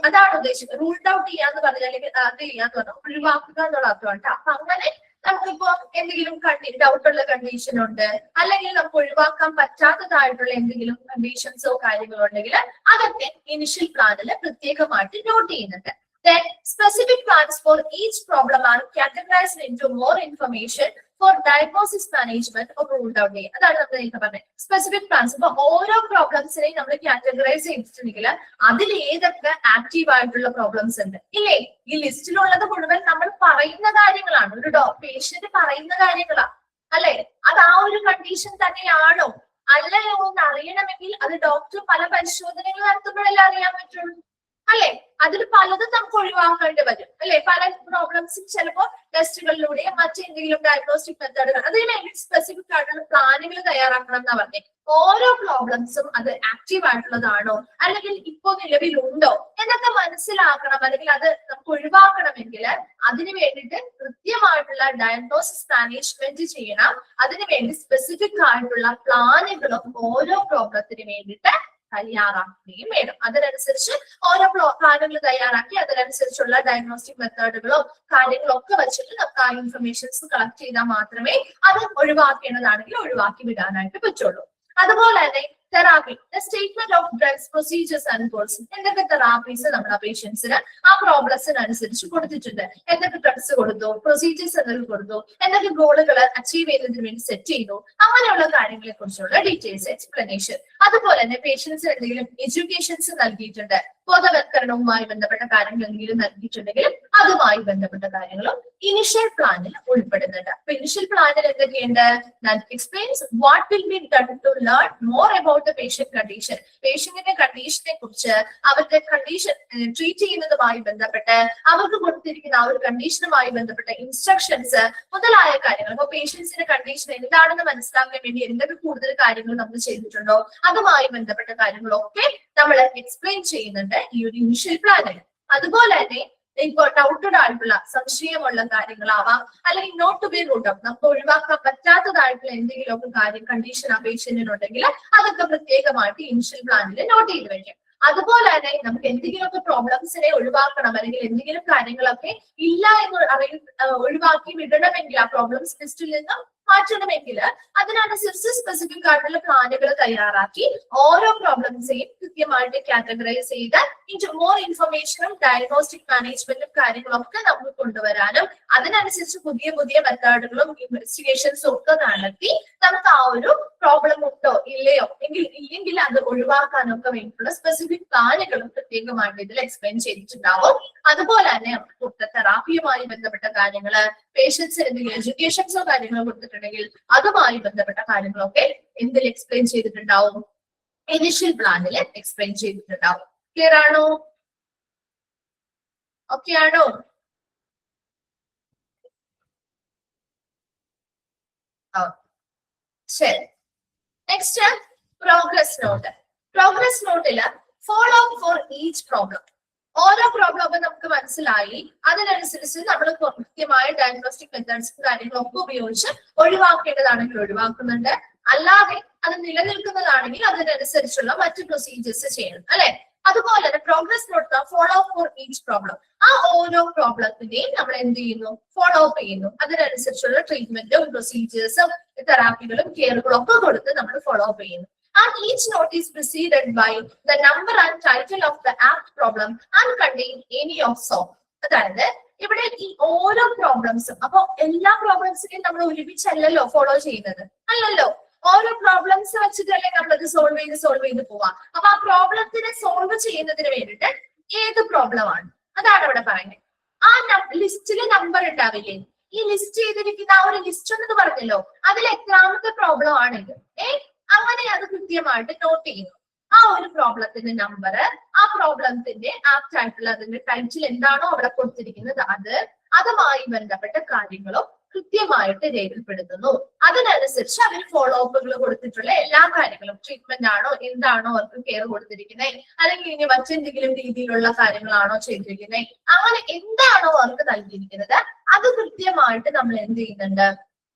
അതാണ് ഉദ്ദേശിക്കുന്നത്. റൂൾഡ് ഔട്ട് ചെയ്യാന്ന് പറഞ്ഞാൽ അല്ലെങ്കിൽ അത് ചെയ്യാന്ന് പറഞ്ഞാൽ ഒഴിവാക്കുക എന്നുള്ള അർത്ഥമാണ്. അപ്പൊ അങ്ങനെ നമുക്കിപ്പോ എന്തെങ്കിലും ഡൗട്ടുള്ള കണ്ടീഷൻ ഉണ്ട് അല്ലെങ്കിൽ നമുക്ക് ഒഴിവാക്കാൻ പറ്റാത്തതായിട്ടുള്ള എന്തെങ്കിലും കണ്ടീഷൻസോ കാര്യങ്ങളോ ഉണ്ടെങ്കിൽ അതൊക്കെ ഇനിഷ്യൽ പ്ലാനിൽ പ്രത്യേകമായിട്ട് നോട്ട് ചെയ്യുന്നുണ്ട്. Then specific plans for each problem are categorized into more information for diagnosis management or ruled out ചെയ്യുക. അതാണ് നമ്മൾ നേരത്തെ പറഞ്ഞത് സ്പെസിഫിക് പ്ലാൻസ്. അപ്പൊ ഓരോ പ്രോബ്ലംസിനെയും നമ്മൾ കാറ്റഗറൈസ് ചെയ്തിട്ടുണ്ടെങ്കിൽ അതിൽ ഏതൊക്കെ ആക്റ്റീവ് ആയിട്ടുള്ള പ്രോബ്ലംസ് ഉണ്ട് ഇല്ലേ? ഈ ലിസ്റ്റിലുള്ളത് മുഴുവൻ നമ്മൾ പറയുന്ന കാര്യങ്ങളാണ്, ഒരു പേഷ്യന്റ് പറയുന്ന കാര്യങ്ങളാണ് അല്ലെ? അത് ആ ഒരു കണ്ടീഷൻ തന്നെയാണോ അല്ലയോ എന്ന് അറിയണമെങ്കിൽ അത് ഡോക്ടർ പല പരിശോധനകൾ നടത്തുമ്പോഴല്ലേ അറിയാൻ പറ്റുള്ളൂ അല്ലെ? അതിൽ പലതും നമുക്ക് ഒഴിവാക്കേണ്ടി വരും അല്ലെ? പല പ്രോബ്ലംസും ചിലപ്പോ ടെസ്റ്റുകളിലൂടെയും മറ്റെന്തെങ്കിലും ഡയഗ്നോസ്റ്റിക് മെത്തേഡുകൾ അതിന് വേണ്ടി സ്പെസിഫിക് ആയിട്ടുള്ള പ്ലാനുകൾ തയ്യാറാക്കണം എന്നാ പറഞ്ഞത്. ഓരോ പ്രോബ്ലംസും അത് ആക്റ്റീവ് ആയിട്ടുള്ളതാണോ അല്ലെങ്കിൽ ഇപ്പോ നിലവിലുണ്ടോ എന്നൊക്കെ മനസ്സിലാക്കണം. അല്ലെങ്കിൽ അത് നമുക്ക് ഒഴിവാക്കണമെങ്കിൽ അതിന് വേണ്ടിയിട്ട് കൃത്യമായിട്ടുള്ള ഡയഗ്നോസിസ് മാനേജ്മെന്റ് ചെയ്യണം. അതിനുവേണ്ടി സ്പെസിഫിക് ആയിട്ടുള്ള പ്ലാനുകളും ഓരോ പ്രോബ്ലത്തിന് വേണ്ടിയിട്ട് തയ്യാറാക്കുകയും വേണം. അതിനനുസരിച്ച് ഓരോ പ്ലാനുകൾ തയ്യാറാക്കി അതിനനുസരിച്ചുള്ള ഡയഗ്നോസ്റ്റിക് മെത്തേഡുകളോ കാര്യങ്ങളോ ഒക്കെ വെച്ചിട്ട് നമുക്ക് ആ ഇൻഫർമേഷൻസ് കളക്ട് ചെയ്താൽ മാത്രമേ അത് ഒഴിവാക്കേണ്ടതാണെങ്കിൽ ഒഴിവാക്കി വിടാനായിട്ട് പറ്റുള്ളൂ. അതുപോലെ തന്നെ therapy, statement of drugs, procedures and goals. എന്തൊക്കെ തെറാപ്പീസ് നമ്മൾ ആ പേഷ്യൻസിന് ആ പ്രോബ്ലംസിനനുസരിച്ച് കൊടുത്തിട്ടുണ്ട്, എന്തൊക്കെ ഡ്രഗ്സ് കൊടുത്തു, പ്രൊസീജിയേഴ്സ് എന്തൊക്കെ കൊടുത്തു, എന്തൊക്കെ ഗോളുകൾ അച്ചീവ് ചെയ്യുന്നതിന് വേണ്ടി സെറ്റ് ചെയ്തു, അങ്ങനെയുള്ള കാര്യങ്ങളെ കുറിച്ചുള്ള ഡീറ്റെയിൽസ് എക്സ്പ്ലനേഷൻ. അതുപോലെ തന്നെ പേഷ്യൻസിന് എന്തെങ്കിലും എഡ്യൂക്കേഷൻസ് നൽകിയിട്ടുണ്ട്, ബോധവൽക്കരണവുമായി ബന്ധപ്പെട്ട കാര്യങ്ങൾ എന്തെങ്കിലും നൽകിയിട്ടുണ്ടെങ്കിലും അതുമായി ബന്ധപ്പെട്ട കാര്യങ്ങളും ഇനിഷ്യൽ പ്ലാനിൽ ഉൾപ്പെടുന്നുണ്ട്. അപ്പൊ ഇനിഷ്യൽ പ്ലാനിൽ എന്തൊക്കെയുണ്ട്? Explains what will be done to learn more about the patient condition. പേഷ്യന്റിന്റെ കണ്ടീഷനെ കുറിച്ച്, അവരുടെ കണ്ടീഷൻ ട്രീറ്റ് ചെയ്യുന്നതുമായി ബന്ധപ്പെട്ട് അവർക്ക് കൊടുത്തിരിക്കുന്ന ആ ഒരു കണ്ടീഷനുമായി ബന്ധപ്പെട്ട ഇൻസ്ട്രക്ഷൻസ് മുതലായ കാര്യങ്ങൾ. അപ്പൊ പേഷ്യൻസിന്റെ കണ്ടീഷൻ എന്താണെന്ന് മനസ്സിലാക്കാൻ ഒഴിവാക്കാൻ വേണ്ടി എന്തൊക്കെ കൂടുതൽ കാര്യങ്ങൾ നമ്മൾ ചെയ്തിട്ടുണ്ടോ അതുമായി ബന്ധപ്പെട്ട കാര്യങ്ങളൊക്കെ നമ്മൾ എക്സ്പ്ലെയിൻ ചെയ്യുന്നുണ്ട് ഈ ഒരു ഇനിഷ്യൽ പ്ലാനിൽ. അതുപോലെ തന്നെ ഇപ്പൊ ഡൗട്ടഡ് ആയിട്ടുള്ള സംശയമുള്ള കാര്യങ്ങളാവാം, അല്ലെങ്കിൽ not to be ruled out നമുക്ക് ഒഴിവാക്കാൻ പറ്റാത്തതായിട്ടുള്ള എന്തെങ്കിലുമൊക്കെ കാര്യം കണ്ടീഷൻ ആ പേഷ്യന്റിനുണ്ടെങ്കിൽ അതൊക്കെ പ്രത്യേകമായിട്ട് ഇനിഷ്യൽ പ്ലാനിൽ നോട്ട് ചെയ്ത് വെക്കാം. അതുപോലെ തന്നെ നമുക്ക് എന്തെങ്കിലുമൊക്കെ പ്രോബ്ലംസിനെ ഒഴിവാക്കണം അല്ലെങ്കിൽ എന്തെങ്കിലും കാര്യങ്ങളൊക്കെ ഇല്ല എന്ന് ഒഴിവാക്കി വിടണമെങ്കിൽ ആ പ്രോബ്ലംസ് ലിസ്റ്റിൽ നിന്നും മാറ്റണമെങ്കിൽ അതിനനുസരിച്ച് സ്പെസിഫിക് ആയിട്ടുള്ള പ്ലാനുകൾ തയ്യാറാക്കി ഓരോ പ്രോബ്ലംസെയും കൃത്യമായിട്ട് കാറ്റഗറൈസ് ചെയ്ത് ഇൻറ്റു മോർ ഇൻഫർമേഷനും ഡയഗ്നോസ്റ്റിക് മാനേജ്മെന്റും കാര്യങ്ങളൊക്കെ നമുക്ക് കൊണ്ടുവരാനും അതിനനുസരിച്ച് പുതിയ പുതിയ മെത്തേഡുകളും ഇൻവെസ്റ്റിഗേഷൻസും ഒക്കെ നടത്തി നമുക്ക് ആ ഒരു പ്രോബ്ലം ഉണ്ടോ ഇല്ലയോ ഇല്ലെങ്കിൽ അത് ഒഴിവാക്കാനൊക്കെ വേണ്ടിയിട്ടുള്ള സ്പെസിഫിക് പ്ലാനുകളും പ്രത്യേകമായിട്ട് ഇതിൽ എക്സ്പ്ലെയിൻ ചെയ്തിട്ടുണ്ടാവും. അതുപോലെ തന്നെ നമുക്ക് തെറാപ്പിയുമായി ബന്ധപ്പെട്ട കാര്യങ്ങള്, പേഷ്യൻസിന് എന്തെങ്കിലും എഡ്യൂക്കേഷൻസോ കാര്യങ്ങളോ കൊടുത്തിട്ടുണ്ടെങ്കിൽ അതുമായി ബന്ധപ്പെട്ട കാര്യങ്ങളൊക്കെ എന്തിൽ എക്സ്പ്ലെയിൻ ചെയ്തിട്ടുണ്ടാവും? ഇനിഷ്യൽ പ്ലാനിൽ എക്സ്പ്ലെയിൻ ചെയ്തിട്ടുണ്ടാവും. ക്ലിയർ ആണോ? ഓക്കെ ആണോ? ശരി. Next progress note. പ്രോഗ്രസ് നോട്ടില് ഫോളോ ഫോർ ഈച്ച് പ്രോബ്ലം. ഓരോ പ്രോബ്ലവും നമുക്ക് മനസ്സിലായി, അതിനനുസരിച്ച് നമ്മൾ കൃത്യമായ ഡയഗ്നോസ്റ്റിക് മെത്തേഡ്സും കാര്യങ്ങളൊക്കെ ഉപയോഗിച്ച് ഒഴിവാക്കേണ്ടതാണെങ്കിൽ ഒഴിവാക്കുന്നുണ്ട്, അല്ലാതെ അത് നിലനിൽക്കുന്നതാണെങ്കിൽ അതിനനുസരിച്ചുള്ള മറ്റു പ്രൊസീജിയേഴ്സ് ചെയ്യണം അല്ലെ. അതുപോലെ തന്നെ progress note follow for each problem. ആ ഓരോ പ്രോബ്ലത്തിനെയും നമ്മൾ എന്ത് ചെയ്യുന്നു? ഫോളോ അപ്പ് ചെയ്യുന്നു. അതിനനുസരിച്ചുള്ള ട്രീറ്റ്മെന്റും പ്രൊസീജിയേഴ്സും തെറാപ്പികളും കെയറുകളും ഒക്കെ കൊടുത്ത് നമ്മൾ ഫോളോ അപ്പ് ചെയ്യുന്നു. And each note is preceded by the number and title of the apt problem and contain any of so. അതായത് ഇവിടെ ഈ ഓരോ പ്രോബ്ലംസും, അപ്പൊ എല്ലാ പ്രോബ്ലംസിനെയും നമ്മൾ ഒരുമിച്ചല്ലല്ലോ ഫോളോ ചെയ്യുന്നത്, അല്ലല്ലോ. ഓരോ പ്രോബ്ലംസ് വെച്ചിട്ടല്ലേ നമ്മളത് സോൾവ് ചെയ്ത് പോവാം. അപ്പൊ ആ പ്രോബ്ലത്തിനെ സോൾവ് ചെയ്യുന്നതിന് വേണ്ടിയിട്ട് ഏത് പ്രോബ്ലം ആണ് അതാണ് ഇവിടെ പറയുന്നത്. ആ ലിസ്റ്റില് നമ്പർ ഉണ്ടാവില്ലേ? ഈ ലിസ്റ്റ് ചെയ്തിരിക്കുന്ന ആ ഒരു ലിസ്റ്റ് എന്ന് പറഞ്ഞല്ലോ, അതിൽ എത്രാമത്തെ പ്രോബ്ലം ആണിത്? അങ്ങനെ അത് കൃത്യമായിട്ട് നോട്ട് ചെയ്യുന്നു. ആ ഒരു പ്രോബ്ലത്തിന്റെ നമ്പർ, ആ പ്രോബ്ലത്തിന്റെ ആപ്റ്റ് ആയിട്ടുള്ള അതിന്റെ ടൈറ്റിൽ എന്താണോ അവിടെ കൊടുത്തിരിക്കുന്നത് അതുമായി ബന്ധപ്പെട്ട കാര്യങ്ങളും കൃത്യമായിട്ട് രേഖപ്പെടുത്തുന്നു. അതിനനുസരിച്ച് അവർ ഫോളോ അപ്പുകൾ കൊടുത്തിട്ടുള്ള എല്ലാ കാര്യങ്ങളും, ട്രീറ്റ്മെന്റ് ആണോ എന്താണോ അവർക്ക് കെയർ കൊടുത്തിരിക്കുന്നത്, അല്ലെങ്കിൽ ഇനി മറ്റെന്തെങ്കിലും രീതിയിലുള്ള കാര്യങ്ങളാണോ ചെയ്തിരിക്കുന്നത്, അങ്ങനെ എന്താണോ അവർക്ക് നൽകിയിരിക്കുന്നത് അത് കൃത്യമായിട്ട് നമ്മൾ എന്ത് ചെയ്യുന്നുണ്ട്?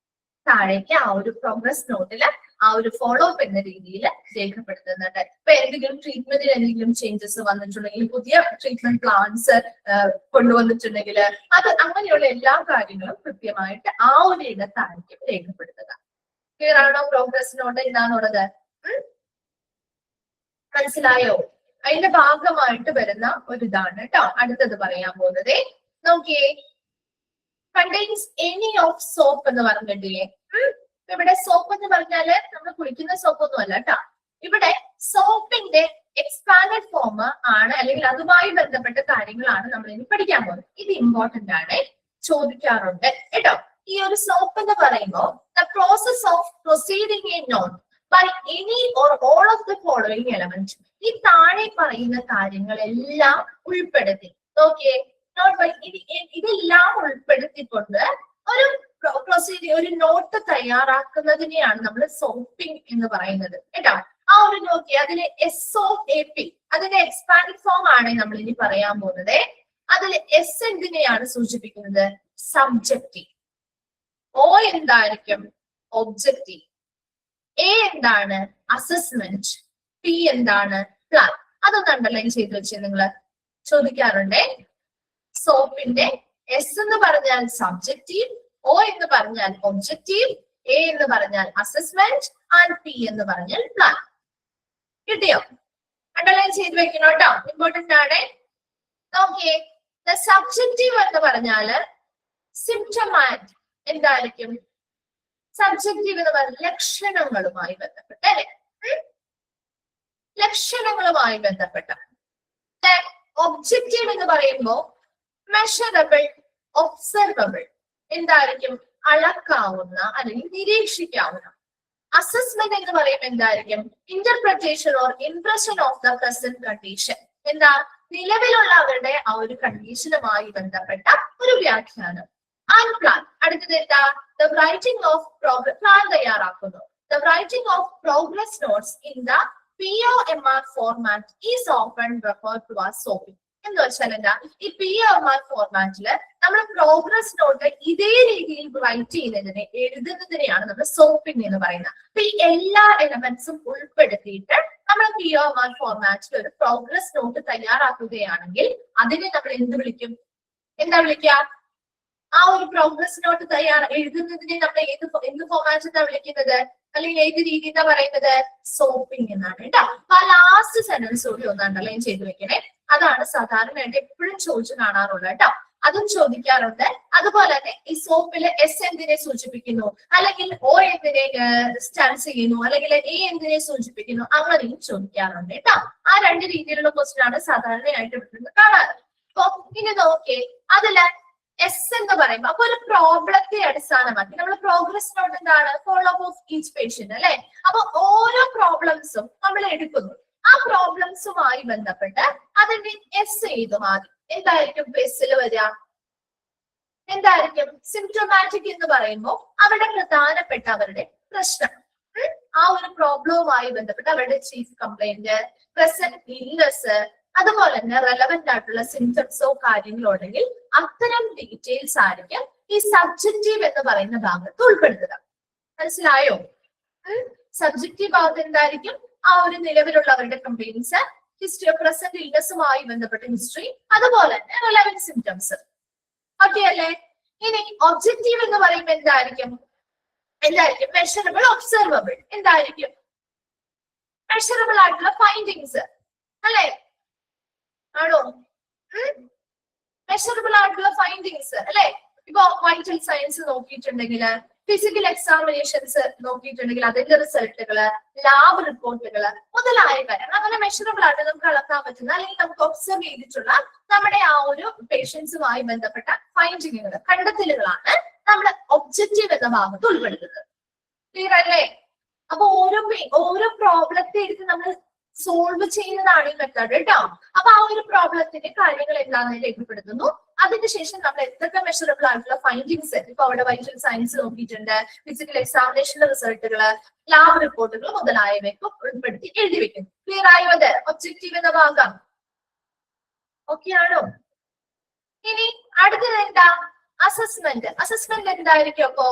താഴേക്ക് ആ ഒരു പ്രോഗ്രസ് നോട്ടില് ആ ഒരു ഫോളോ അപ്പ് എന്ന രീതിയിൽ രേഖപ്പെടുത്തുന്നുണ്ട്. ഇപ്പൊ എന്തെങ്കിലും ട്രീറ്റ്മെന്റിൽ എന്തെങ്കിലും ചേഞ്ചസ് വന്നിട്ടുണ്ടെങ്കിൽ, പുതിയ ട്രീറ്റ്മെന്റ് പ്ലാൻസ് കൊണ്ടുവന്നിട്ടുണ്ടെങ്കിൽ അത് അങ്ങനെയുള്ള എല്ലാ കാര്യങ്ങളും കൃത്യമായിട്ട് ആ ഒരു ഇടത്തായിരിക്കും രേഖപ്പെടുത്തുക. ക്ലിയർ ആണോ? പ്രോഗ്രസ് നോട്ട് ഇതാണുള്ളത്. മനസ്സിലായോ? അതിന്റെ ഭാഗമായിട്ട് വരുന്ന ഒരു ഇതാണ് കേട്ടോ അടുത്തത് പറയാൻ പോകുന്നത്. നോക്കിയേ, കണ്ടെയ്ൻസ് എനി ഓഫ് സോപ്പ് എന്ന് പറഞ്ഞിട്ടില്ലേ? ഇവിടെ സോപ്പ് എന്ന് പറഞ്ഞാല് നമ്മൾ കുളിക്കുന്ന സോപ്പ് ഒന്നും അല്ല കേട്ടോ. ഇവിടെ സോപ്പിന്റെ എക്സ്പാൻഡഡ് ഫോം ആണ്, അല്ലെങ്കിൽ അതുമായി ബന്ധപ്പെട്ട കാര്യങ്ങളാണ് നമ്മൾ ഇനി പഠിക്കാൻ പോകുന്നത്. ഇത് ഇമ്പോർട്ടന്റ് ആണ്, ചോദിക്കാറുണ്ട് കേട്ടോ. ഈ ഒരു സോപ്പ് എന്ന് പറയുമ്പോൾ the process of proceeding a note by any or all of the following element. ഈ താഴെ പറയുന്ന കാര്യങ്ങളെല്ലാം ഉൾപ്പെടുത്തി നോക്കിയേ, നോട്ട് ബൈ ഇതെല്ലാം ഉൾപ്പെടുത്തിക്കൊണ്ട് ഒരു പ്രൊസീജിയർ, ഒരു നോട്ട് തയ്യാറാക്കുന്നതിനെയാണ് നമ്മൾ സോപ്പിംഗ് എന്ന് പറയുന്നത് കേട്ടോ. ആ ഒരു നോക്കി അതില് SOAP അതിന്റെ എക്സ്പാൻഡ് ഫോം ആണ് നമ്മൾ ഇനി പറയാൻ പോകുന്നത്. അതിൽ എസ് എന്തിനെയാണ് സൂചിപ്പിക്കുന്നത്? സബ്ജക്റ്റീവ്. O എന്തായിരിക്കും? ഒബ്ജക്റ്റീവ്. A എന്താണ്? അസസ്മെന്റ്. P എന്താണ്? പ്ലാൻ. അതൊന്ന് അണ്ടർലൈൻ ചെയ്ത് വെച്ച് നിങ്ങൾ ചോദിക്കാറുണ്ടേ. സോപ്പിന്റെ എസ് എന്ന് പറഞ്ഞാൽ സബ്ജക്റ്റീവ്, O എന്ന് പറഞ്ഞാൽ ഒബ്ജക്റ്റീവ്, A എന്ന് പറഞ്ഞാൽ അസസ്മെന്റ് ആൻഡ് P എന്ന് പറഞ്ഞാൽ പ്ലാൻ. കിട്ടിയോ? അണ്ടർലൈൻ ചെയ്ത് വെക്കണം കേട്ടോ, ഇമ്പോർട്ടന്റ് ആണ്. നോക്കിയേ, സബ്ജക്റ്റീവ് എന്ന് പറഞ്ഞാല് സിംപ്റ്റമാറ്റിക് എന്തായിരിക്കും? സബ്ജക്റ്റീവ് എന്ന് പറഞ്ഞാൽ ലക്ഷണങ്ങളുമായി ബന്ധപ്പെട്ട അല്ലെ? ലക്ഷണങ്ങളുമായി ബന്ധപ്പെട്ട. ഒബ്ജക്റ്റീവ് എന്ന് പറയുമ്പോ മെഷറബിൾ, ഒബ്സർവബിൾ എന്തായിരിക്കും? അളക്കാവുന്ന അല്ലെങ്കിൽ നിരീക്ഷിക്കാവുന്ന. അസസ്മെന്റ് എന്ന് പറയുമ്പോൾ എന്തായിരിക്കും? Interpretation or impression of the present condition. എന്താ? നിലവിലുള്ള അവരുടെ ആ ഒരു കണ്ടീഷനുമായി ബന്ധപ്പെട്ട ഒരു വ്യാഖ്യാനം. ആൻഡ് പ്ലാൻ അടുത്തത് എന്താ? The writing of program. Plan തയ്യാറാക്കുന്നു. the writing of progress notes in the POMR format is often referred to as SOPing. എന്ന് വെച്ചാൽ എന്താ, ഈ POMR ഫോർമാറ്റില് നമ്മൾ പ്രോഗ്രസ് നോട്ട് ഇതേ രീതിയിൽ റൈറ്റ് ചെയ്യുന്നതിനെ എഴുതുന്നതിനെയാണ് നമ്മൾ സോപ്പിംഗ് എന്ന് പറയുന്നത്. അപ്പൊ ഈ എല്ലാ എലമെന്റ്സും ഉൾപ്പെടുത്തിയിട്ട് നമ്മൾ POMR ഫോർമാറ്റിൽ ഒരു പ്രോഗ്രസ് നോട്ട് തയ്യാറാക്കുകയാണെങ്കിൽ അതിനെ നമ്മൾ എന്ത് വിളിക്കും? എന്താ വിളിക്കുക? ആ ഒരു പ്രോഗ്രസ് നോട്ട് എഴുതുന്നതിനെ നമ്മൾ എന്ത് ഫോർമാറ്റിലാണ് വിളിക്കുന്നത്, അല്ലെങ്കിൽ ഏത് രീതി എന്താ പറയുന്നത്? സോപ്പിംഗ് എന്നാണ് കേട്ടോ. അപ്പൊ ആ ലാസ്റ്റ് സെന്റൻസ് കൂടി ഒന്ന് അണ്ടർലൈൻ ചെയ്ത് വെക്കണേ. അതാണ് സാധാരണയായിട്ട് എപ്പോഴും ചോദിച്ചു കാണാറുള്ളത് കേട്ടോ. അതും ചോദിക്കാറുണ്ട്. അതുപോലെ തന്നെ ഈ സോപ്പില് എസ് എന്തിനെ സൂചിപ്പിക്കുന്നു, അല്ലെങ്കിൽ ഒ എന്തിനെ സ്റ്റാൻഡ് ചെയ്യുന്നു, അല്ലെങ്കിൽ എ എന്തിനെ സൂചിപ്പിക്കുന്നു, അങ്ങനെയും ചോദിക്കാറുണ്ട് കേട്ടോ. ആ രണ്ട് രീതിയിലുള്ള ക്വസ്റ്റ്യൻ ആണ് സാധാരണയായിട്ട് ഇവിടെ കാണാറ്. അപ്പൊ ഇനി നോക്കിയേ, അതില് എസ് എന്ന് പറയുമ്പോൾ അപ്പൊ ഒരു പ്രോബ്ലത്തെ അടിസ്ഥാനമാക്കി നമ്മൾ പ്രോഗ്രസ് നോട്ട് എന്താണ്? Follow up of each patient അല്ലെ. അപ്പൊ ഓരോ പ്രോബ്ലംസും നമ്മൾ എടുക്കുന്നു. ആ പ്രോബ്ലംസുമായി ബന്ധപ്പെട്ട് അതിന്റെ എസ് എഴുതും ആദ്യം. എന്തായിരിക്കും എസ്സിൽ വരിക? എന്തായിരിക്കും? സിംറ്റോമാറ്റിക് എന്ന് പറയുമ്പോൾ അവരുടെ പ്രധാനപ്പെട്ട അവരുടെ പ്രശ്നം, ആ ഒരു പ്രോബ്ലവുമായി ബന്ധപ്പെട്ട് അവരുടെ ചീഫ് കംപ്ലൈന്റ്, പ്രസന്റ് ഇൽനെസ്, അതുപോലെ തന്നെ റെലവെന്റ് ആയിട്ടുള്ള സിംറ്റംസോ കാര്യങ്ങളോ ഉണ്ടെങ്കിൽ അത്തരം ഡീറ്റെയിൽസ് ആയിരിക്കും ഈ സബ്ജക്റ്റീവ് എന്ന് പറയുന്ന ഭാഗത്ത് ഉൾപ്പെടുത്തുക. മനസ്സിലായോ? സബ്ജക്റ്റീവ് ഭാഗത്ത് എന്തായിരിക്കും? ആ ഒരു നിലവിലുള്ള അവരുടെ കംപ്ലൈൻസ്, ഹിസ്റ്ററി, പ്രസന്റ് ഇൽനെസ്സുമായി ബന്ധപ്പെട്ട ഹിസ്റ്ററി, അതുപോലെ തന്നെ റെലവെന്റ് സിംറ്റംസ്. ഓക്കെ അല്ലേ? ഇനി ഒബ്ജക്റ്റീവ് എന്ന് പറയുമ്പോൾ എന്തായിരിക്കും? Measurable, observable. എന്തായിരിക്കും? മെഷറബിൾ ആയിട്ടുള്ള ഫൈൻഡിങ്സ് അല്ലെ? ആണോ? മെഷറബിൾ ആയിട്ടുള്ള ഫൈൻഡിങ്സ് അല്ലെ? ഇപ്പൊ വൈറ്റൽ സയൻസ് നോക്കിയിട്ടുണ്ടെങ്കിൽ, ഫിസിക്കൽ എക്സാമിനേഷൻസ് നോക്കിയിട്ടുണ്ടെങ്കിൽ അതിന്റെ റിസൾട്ടുകള്, ലാബ് റിപ്പോർട്ടുകള് മുതലായ കാര്യങ്ങൾ അങ്ങനെ മെഷറബിൾ ആയിട്ട് നമുക്ക് അളക്കാൻ പറ്റുന്ന, അല്ലെങ്കിൽ നമുക്ക് ഒബ്സർവ് ചെയ്തിട്ടുള്ള നമ്മുടെ ആ ഒരു പേഷ്യൻസുമായി ബന്ധപ്പെട്ട ഫൈൻഡിങ്ങുകൾ, കണ്ടെത്തലുകളാണ് നമ്മൾ ഒബ്ജക്റ്റീവ് എന്ന ഭാഗത്ത് ഉൾപ്പെടുത്തുന്നത്. ക്ലിയർ അല്ലേ? അപ്പൊ ഓരോ പ്രോബ്ലത്തെ എടുത്ത് നമ്മൾ സോൾവ് ചെയ്യുന്നതാണ് ഈ മെത്തേഡ് കേട്ടോ. അപ്പൊ ആ ഒരു പ്രോബ്ലത്തിന്റെ കാര്യങ്ങൾ എന്താണെന്ന് രേഖപ്പെടുത്തുന്നു. അതിനുശേഷം നമ്മൾ എന്തൊക്കെ മെഷറബിൾ ആയിട്ടുള്ള ഫൈൻഡിങ്സ്, ഇപ്പൊ അവിടെ വൈറ്റൽ സയൻസ് നോക്കിയിട്ടുണ്ട്, ഫിസിക്കൽ എക്സാമിനേഷന്റെ റിസൾട്ടുകള്, ലാബ് റിപ്പോർട്ടുകൾ മുതലായവയൊക്കെ ഉൾപ്പെടുത്തി എഴുതി വെക്കുന്നു. ക്ലിയർ ആയോ? അത് ഒബ്ജക്റ്റീവ് എന്ന ഭാഗം. ഓക്കെ ആണോ? ഇനി അടുത്തത് എന്താ? അസസ്മെന്റ്. അസസ്മെന്റ് എന്തായിരിക്കും അപ്പോ?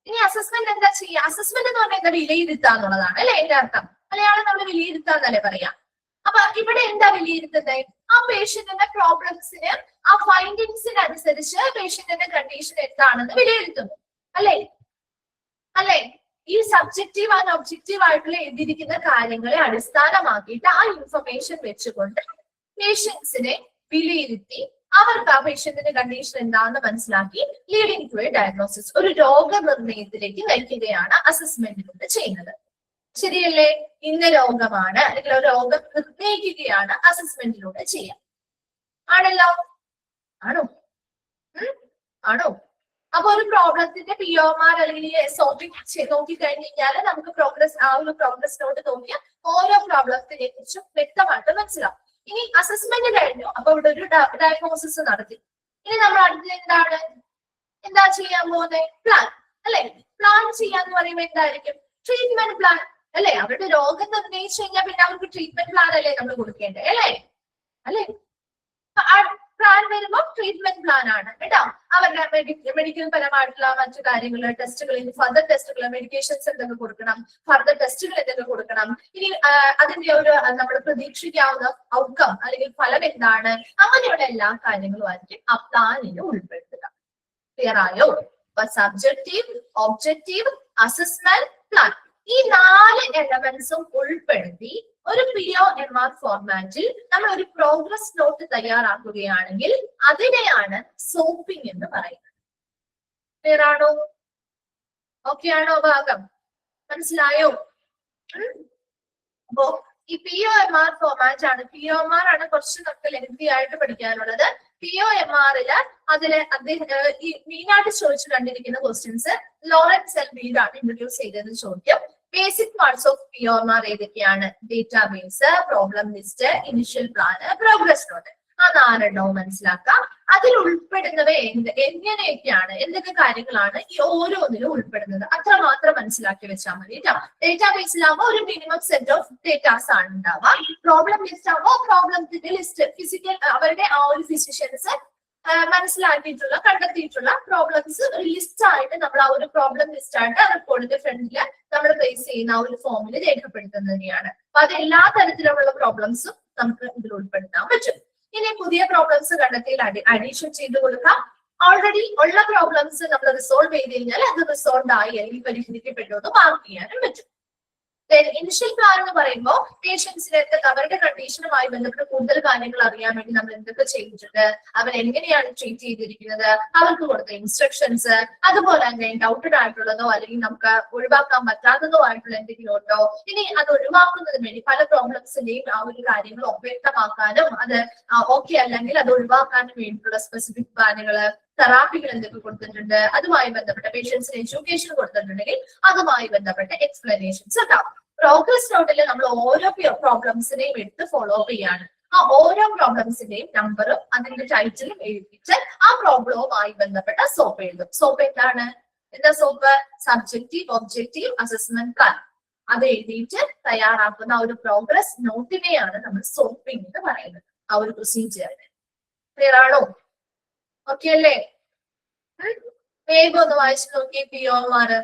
ഇനി അസസ്മെന്റ് എന്താ ചെയ്യുക? അസസ്മെന്റ് എന്ന് പറഞ്ഞാൽ എന്താ? വിലയിരുത്താന്നുള്ളതാണ് അല്ലെ എന്റെ അർത്ഥം. മലയാളം നമ്മൾ വിലയിരുത്താന്നല്ലേ പറയാം. അപ്പൊ ഇവിടെ എന്താ വിലയിരുത്തുന്നത്? ആ പേഷ്യന്റിന്റെ പ്രോബ്ലംസിന്, ആ ഫൈൻഡിങ്സിനനുസരിച്ച് പേഷ്യന്റിന്റെ കണ്ടീഷൻ എന്താണെന്ന് വിലയിരുത്തുന്നു അല്ലെ? ഈ സബ്ജക്റ്റീവ് ആൻഡ് ഒബ്ജക്റ്റീവ് ആയിട്ടുള്ള എഴുതിയിരിക്കുന്ന കാര്യങ്ങളെ അടിസ്ഥാനമാക്കിയിട്ട് ആ ഇൻഫർമേഷൻ വെച്ചുകൊണ്ട് പേഷ്യൻസിനെ വിലയിരുത്തി അവർക്ക് ആ പേഷ്യന്റിന്റെ കണ്ടീഷൻ എന്താണെന്ന് മനസ്സിലാക്കി ലീഡിങ് ടു എ ഡയഗ്നോസിസ്, ഒരു രോഗനിർണയത്തിലേക്ക് നയിക്കുകയാണ് അസസ്മെന്റിലൂടെ ചെയ്യുന്നത്. ശരിയല്ലേ? ഇന്ന രോഗമാണ്, അല്ലെങ്കിൽ ഒരു രോഗം നിർണ്ണയിക്കുകയാണ് അസസ്മെന്റിലൂടെ ചെയ്യാം. ആണല്ലോ? ആണോ? അപ്പൊ ഒരു പ്രോബ്ലത്തിന്റെ POMR അല്ലെങ്കിൽ സോൾവിംഗ് നോക്കിക്കഴിഞ്ഞ് കഴിഞ്ഞാൽ നമുക്ക് ആ ഒരു പ്രോഗ്രസ് നോട്ട് നോക്കിയാൽ ഓരോ പ്രോബ്ലത്തിനെ കുറിച്ചും വ്യക്തമായിട്ട് മനസ്സിലാവും. ഇനി അസസ്മെന്റ് കഴിഞ്ഞു, അപ്പൊ ഇവിടെ ഒരു ഡയഗ്നോസിസ് നടത്തി. ഇനി നമ്മൾ അടുത്തത് എന്താ ചെയ്യാൻ പോകുന്നത്? പ്ലാൻ അല്ലെ? പ്ലാൻ ചെയ്യാന്ന് പറയുമ്പോൾ എന്തായിരിക്കും? ട്രീറ്റ്മെന്റ് പ്ലാൻ അല്ലെ? അവരുടെ രോഗം നിർണ്ണയിച്ചു കഴിഞ്ഞാൽ പിന്നെ അവർക്ക് ട്രീറ്റ്മെന്റ് പ്ലാൻ അല്ലേ നമ്മൾ കൊടുക്കേണ്ടത് അല്ലെ? പ്ലാൻ വരുമ്പോൾ ട്രീറ്റ്മെന്റ് പ്ലാൻ ആണ് കേട്ടോ. അവരുടെ മെഡിക്കൽ പരമായിട്ടുള്ള മറ്റു കാര്യങ്ങൾ, ടെസ്റ്റുകൾ, ഫർദർ ടെസ്റ്റുകൾ, മെഡിക്കേഷൻസ് എന്തൊക്കെ കൊടുക്കണം, ഫർദർ ടെസ്റ്റുകൾ എന്തൊക്കെ കൊടുക്കണം, ഇനി അതിന്റെ ഒരു നമ്മൾ പ്രതീക്ഷിക്കാവുന്ന ഔട്ട്കം അല്ലെങ്കിൽ ഫലം എന്താണ്, അങ്ങനെയുള്ള എല്ലാ കാര്യങ്ങളും ആയിരിക്കും ആ പ്ലാനിൽ ഉൾപ്പെടുത്തുക. ക്ലിയർ ആയോ? സബ്ജക്റ്റീവ്, ഒബ്ജക്റ്റീവ്, അസസ്മെന്റ്, പ്ലാൻ, ഈ 4 എലമെന്റ്സും ഉൾപ്പെടുത്തി ഒരു POMR ഫോർമാറ്റിൽ നമ്മൾ ഒരു പ്രോഗ്രസ് നോട്ട് തയ്യാറാക്കുകയാണെങ്കിൽ അതിനെയാണ് സോപ്പിംഗ് എന്ന് പറയുന്നത്. ക്ലിയർ ആണോ? ഓക്കെ ആണോ? ഭാഗം മനസ്സിലായോ? അപ്പോ ഈ POMR ഫോർമാറ്റ് ആണ്. POMR ആണ് കുറച്ച് നമുക്ക് ലെങ്തി ആയിട്ട് പഠിക്കാനുള്ളത്. POMR-ല് അതില് ഈ മെയിനായിട്ട് ചോദിച്ചു കണ്ടിരിക്കുന്ന ക്വസ്റ്റ്യൻസ് ലോറൻസ് എൽ ബീഡ് ആണ് ഇൻട്രൊഡ്യൂസ് ചെയ്തതെന്ന് ചോദ്യം. ബേസിക് പാർട്സ് ഓഫ് POMR ഏതൊക്കെയാണ്? Database, problem list, initial plan, progress note. ആ 4 മനസ്സിലാക്കാം. അതിൽ ഉൾപ്പെടുന്നവ എങ്ങനെയൊക്കെയാണ്, എന്തൊക്കെ കാര്യങ്ങളാണ് ഈ ഓരോന്നിലും ഉൾപ്പെടുന്നത് അത്രമാത്രം മനസ്സിലാക്കി വെച്ചാൽ മതി കേട്ടോ. ഡേറ്റാബേസിലാവുമ്പോൾ ഒരു മിനിമം സെറ്റ് ഓഫ് ഡേറ്റാസ് ആണ് ഉണ്ടാവുക. പ്രോബ്ലം ലിസ്റ്റ് ആവുമ്പോൾ പ്രോബ്ലത്തിന്റെ ലിസ്റ്റ് ഫിസിക്കൽ അവരുടെ ആ ഒരു ഫിസിഷ്യൻസ് മനസ്സിലാക്കിയിട്ടുള്ള കണ്ടെത്തിയിട്ടുള്ള പ്രോബ്ലംസ് ലിസ്റ്റ് ആയിട്ട് നമ്മൾ ആ ഒരു പ്രോബ്ലം ലിസ്റ്റ് ആയിട്ട് റിപ്പോർട്ടിന്റെ ഫ്രണ്ടില് നമ്മൾ പ്ലേസ് ചെയ്യുന്ന ആ ഒരു ഫോമിൽ രേഖപ്പെടുത്തുന്നതിനെയാണ്. അപ്പൊ അത് എല്ലാ തരത്തിലുള്ള പ്രോബ്ലംസും നമുക്ക് ഇതിൽ ഉൾപ്പെടുത്താൻ പറ്റും. ഇനി പുതിയ പ്രോബ്ലംസ് കണ്ടെത്തിയിൽ അഡീഷൻ ചെയ്ത് കൊടുക്കാം. ഓൾറെഡി ഉള്ള പ്രോബ്ലംസ് നമ്മൾ റിസോൾവ് ചെയ്ത് കഴിഞ്ഞാൽ അത് റിസോൾവ് ആയി അല്ലെങ്കിൽ പരിഹരിക്കപ്പെട്ടു എന്ന് മാർക്ക് ചെയ്യാനും പറ്റും. ഇനിഷ്യൽ പ്ലാൻ എന്ന് പറയുമ്പോൾ പേഷ്യൻസിന് അവരുടെ കണ്ടീഷനുമായി ബന്ധപ്പെട്ട് കൂടുതൽ കാര്യങ്ങൾ അറിയാൻ വേണ്ടി നമ്മൾ എന്തൊക്കെ ചെയ്തിട്ടുണ്ട്, അവർ എങ്ങനെയാണ് ട്രീറ്റ് ചെയ്തിരിക്കുന്നത്, അവർക്ക് കൊടുത്ത ഇൻസ്ട്രക്ഷൻസ്, അതുപോലെ തന്നെ ഡൗട്ടഡ് ആയിട്ടുള്ളതോ അല്ലെങ്കിൽ നമുക്ക് ഒഴിവാക്കാൻ പറ്റാത്തതോ ആയിട്ടുള്ള എന്തെങ്കിലും ഉണ്ടോ, ഇനി അത് ഒഴിവാക്കുന്നതിന് വേണ്ടി പല പ്രോബ്ലംസിന്റെയും ആ ഒരു കാര്യങ്ങൾ വ്യക്തമാക്കാനും അത് ഓക്കെ അല്ലെങ്കിൽ അത് ഒഴിവാക്കാനും വേണ്ടിയിട്ടുള്ള സ്പെസിഫിക് പ്ലാനുകള്, തെറാപ്പികൾ എന്തൊക്കെ കൊടുത്തിട്ടുണ്ട്, അതുമായി ബന്ധപ്പെട്ട പേഷ്യൻസിന് എഡ്യൂക്കേഷൻ കൊടുത്തിട്ടുണ്ടെങ്കിൽ അതുമായി ബന്ധപ്പെട്ട എക്സ്പ്ലനേഷൻസ് ഉണ്ടാവും. പ്രോഗ്രസ് നോട്ടിൽ നമ്മൾ ഓരോ പ്രോബ്ലംസിനെയും എടുത്ത് ഫോളോ അപ്പ് ചെയ്യാണ്. ആ ഓരോ പ്രോബ്ലംസിന്റെയും നമ്പറും അതിന്റെ ടൈറ്റിലും എഴുതിയിട്ട് ആ പ്രോബ്ലവുമായി ബന്ധപ്പെട്ട സോപ്പ് എഴുതും. സോപ്പ് എന്താണ്? എന്താ soap? Subjective objective assessment plan. അത് എഴുതിയിട്ട് തയ്യാറാക്കുന്ന ആ ഒരു പ്രോഗ്രസ് നോട്ടിനെയാണ് നമ്മൾ സോപ്പിംഗ് എന്ന് പറയുന്നത്. ആ ഒരു പ്രൊസീജിയറിന് ക്ലിയർ ആണോ? ഓക്കെ അല്ലേ? വേഗം ഒന്ന് വായിച്ചു നോക്കി പിയോമാര്.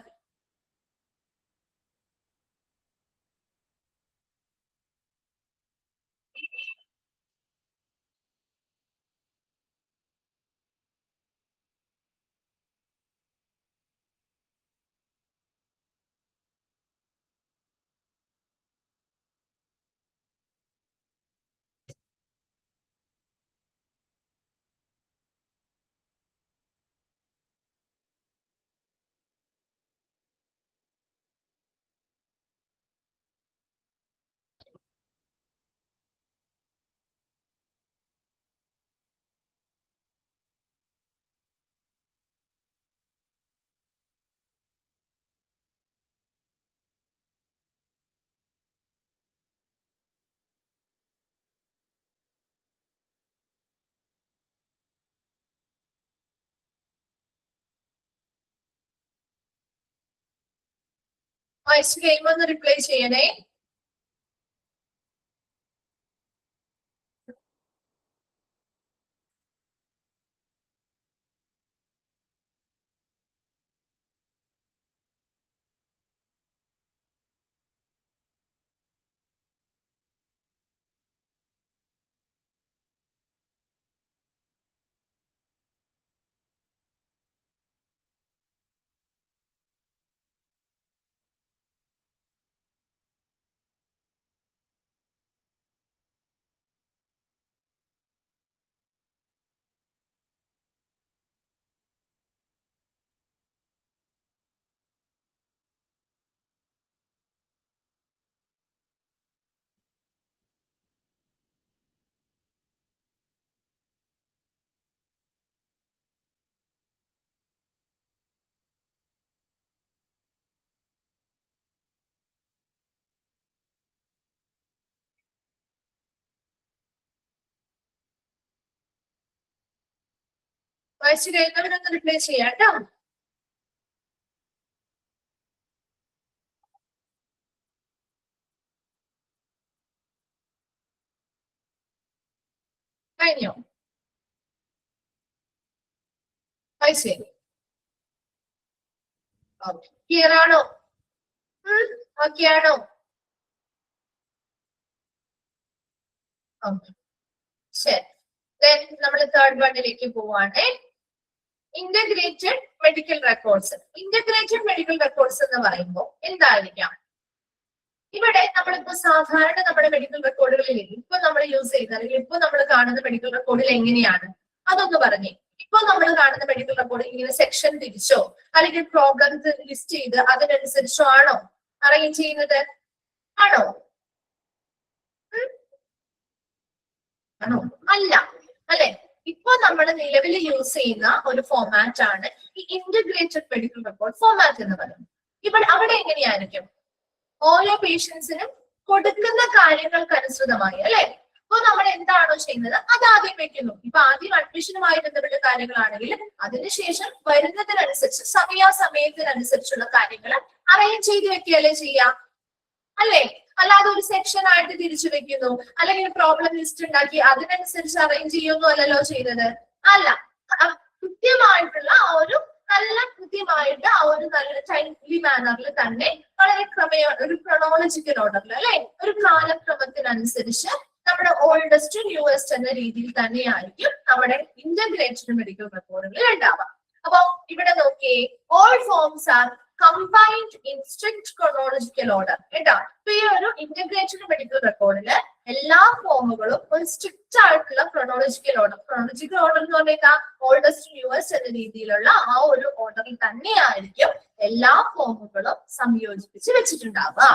വായിച്ചു കഴിയുമ്പോ ഒന്ന് റിപ്ലൈ ചെയ്യണേ. വായിച്ചു കഴിയുന്നവരൊന്ന് റിപ്ലൈ ചെയ്യാം കേട്ടോ. കഴിഞ്ഞോ? വായിച്ചേ? ക്ലിയർ ആണോ? ഓക്കെ ആണോ? ശരി, നമ്മൾ തേർഡ് വണ്ണിലേക്ക് പോവാണേ. Integrated medical records. Integrated medical records എന്ന് പറയുമ്പോൾ എന്തായിരിക്കാം? ഇവിടെ നമ്മളിപ്പോ സാധാരണ നമ്മുടെ മെഡിക്കൽ റെക്കോർഡുകളിൽ ഇപ്പൊ നമ്മൾ യൂസ് ചെയ്യുന്ന അല്ലെങ്കിൽ ഇപ്പൊ നമ്മൾ കാണുന്ന മെഡിക്കൽ റെക്കോർഡിൽ എങ്ങനെയാണ് അതൊന്ന് പറഞ്ഞേ. ഇപ്പൊ നമ്മൾ കാണുന്ന മെഡിക്കൽ റെക്കോർഡ് ഇങ്ങനെ സെക്ഷൻ തിരിച്ചോ അല്ലെങ്കിൽ പ്രോബ്ലംസ് ലിസ്റ്റ് ചെയ്ത് അതിനനുസരിച്ചോ ആണോ അറേഞ്ച് ചെയ്യുന്നത്? ആണോ? ആണോ? അല്ല അല്ലെ? ഇപ്പൊ നമ്മൾ നിലവിൽ യൂസ് ചെയ്യുന്ന ഒരു ഫോമാറ്റ് ആണ് ഈ ഇന്റഗ്രേറ്റഡ് മെഡിക്കൽ റെക്കോർഡ് ഫോമാറ്റ് എന്ന് പറയുന്നത്. ഇവിടെ അവിടെ എങ്ങനെയായിരിക്കും? ഓരോ പേഷ്യൻസിനും കൊടുക്കുന്ന കാര്യങ്ങൾക്ക് അനുസൃതമായി അല്ലെ അപ്പൊ നമ്മൾ എന്താണോ ചെയ്യുന്നത് അത് ആദ്യം വെക്കുന്നു. ഇപ്പൊ ആദ്യം അഡ്മിഷനുമായി ബന്ധപ്പെട്ട കാര്യങ്ങളാണെങ്കിൽ അതിനുശേഷം വരുന്നതിനനുസരിച്ച് സമയാസമയത്തിനനുസരിച്ചുള്ള കാര്യങ്ങൾ അറേഞ്ച് ചെയ്ത് വെക്കുകയല്ലേ ചെയ്യാം, അല്ലേ? അല്ലാതെ ഒരു സെക്ഷൻ ആയിട്ട് തിരിച്ചു വെക്കുന്നു അല്ലെങ്കിൽ പ്രോബ്ലം ലിസ്റ്റ് ഉണ്ടാക്കി അതിനനുസരിച്ച് അറേഞ്ച് ചെയ്യുന്നു അല്ലല്ലോ ചെയ്തത്. അല്ല, കൃത്യമായിട്ടുള്ള കൃത്യമായിട്ട് ആ ഒരു നല്ല ടൈംലി മാനറിൽ തന്നെ വളരെ ഒരു ക്രോണോളജിക്കൽ ഓർഡറിൽ, അല്ലെ, ഒരു കാലക്രമത്തിനനുസരിച്ച് നമ്മുടെ ഓൾഡസ്റ്റ് ന്യൂവസ്റ്റ് എന്ന രീതിയിൽ തന്നെയായിരിക്കും നമ്മുടെ ഇന്റഗ്രേറ്റഡ് മെഡിക്കൽ റെക്കോർഡുകളിൽ ഉണ്ടാവാം. അപ്പൊ ഇവിടെ നോക്കിയേ, all forms R combined in strict chronological order കേട്ടോ. അപ്പൊ ഈ ഒരു ഇന്റഗ്രേറ്റഡ് മെഡിക്കൽ റെക്കോർഡില് എല്ലാ ഫോമുകളും ഒരു സ്ട്രിക്റ്റ് ആയിട്ടുള്ള ക്രോണോളജിക്കൽ ഓർഡർ എന്ന് പറഞ്ഞാൽ ഓൾഡസ്റ്റ് ന്യൂവസ്റ്റ് എന്ന രീതിയിലുള്ള ആ ഒരു ഓർഡറിൽ തന്നെയായിരിക്കും എല്ലാ ഫോമുകളും സംയോജിപ്പിച്ച് വെച്ചിട്ടുണ്ടാവുക.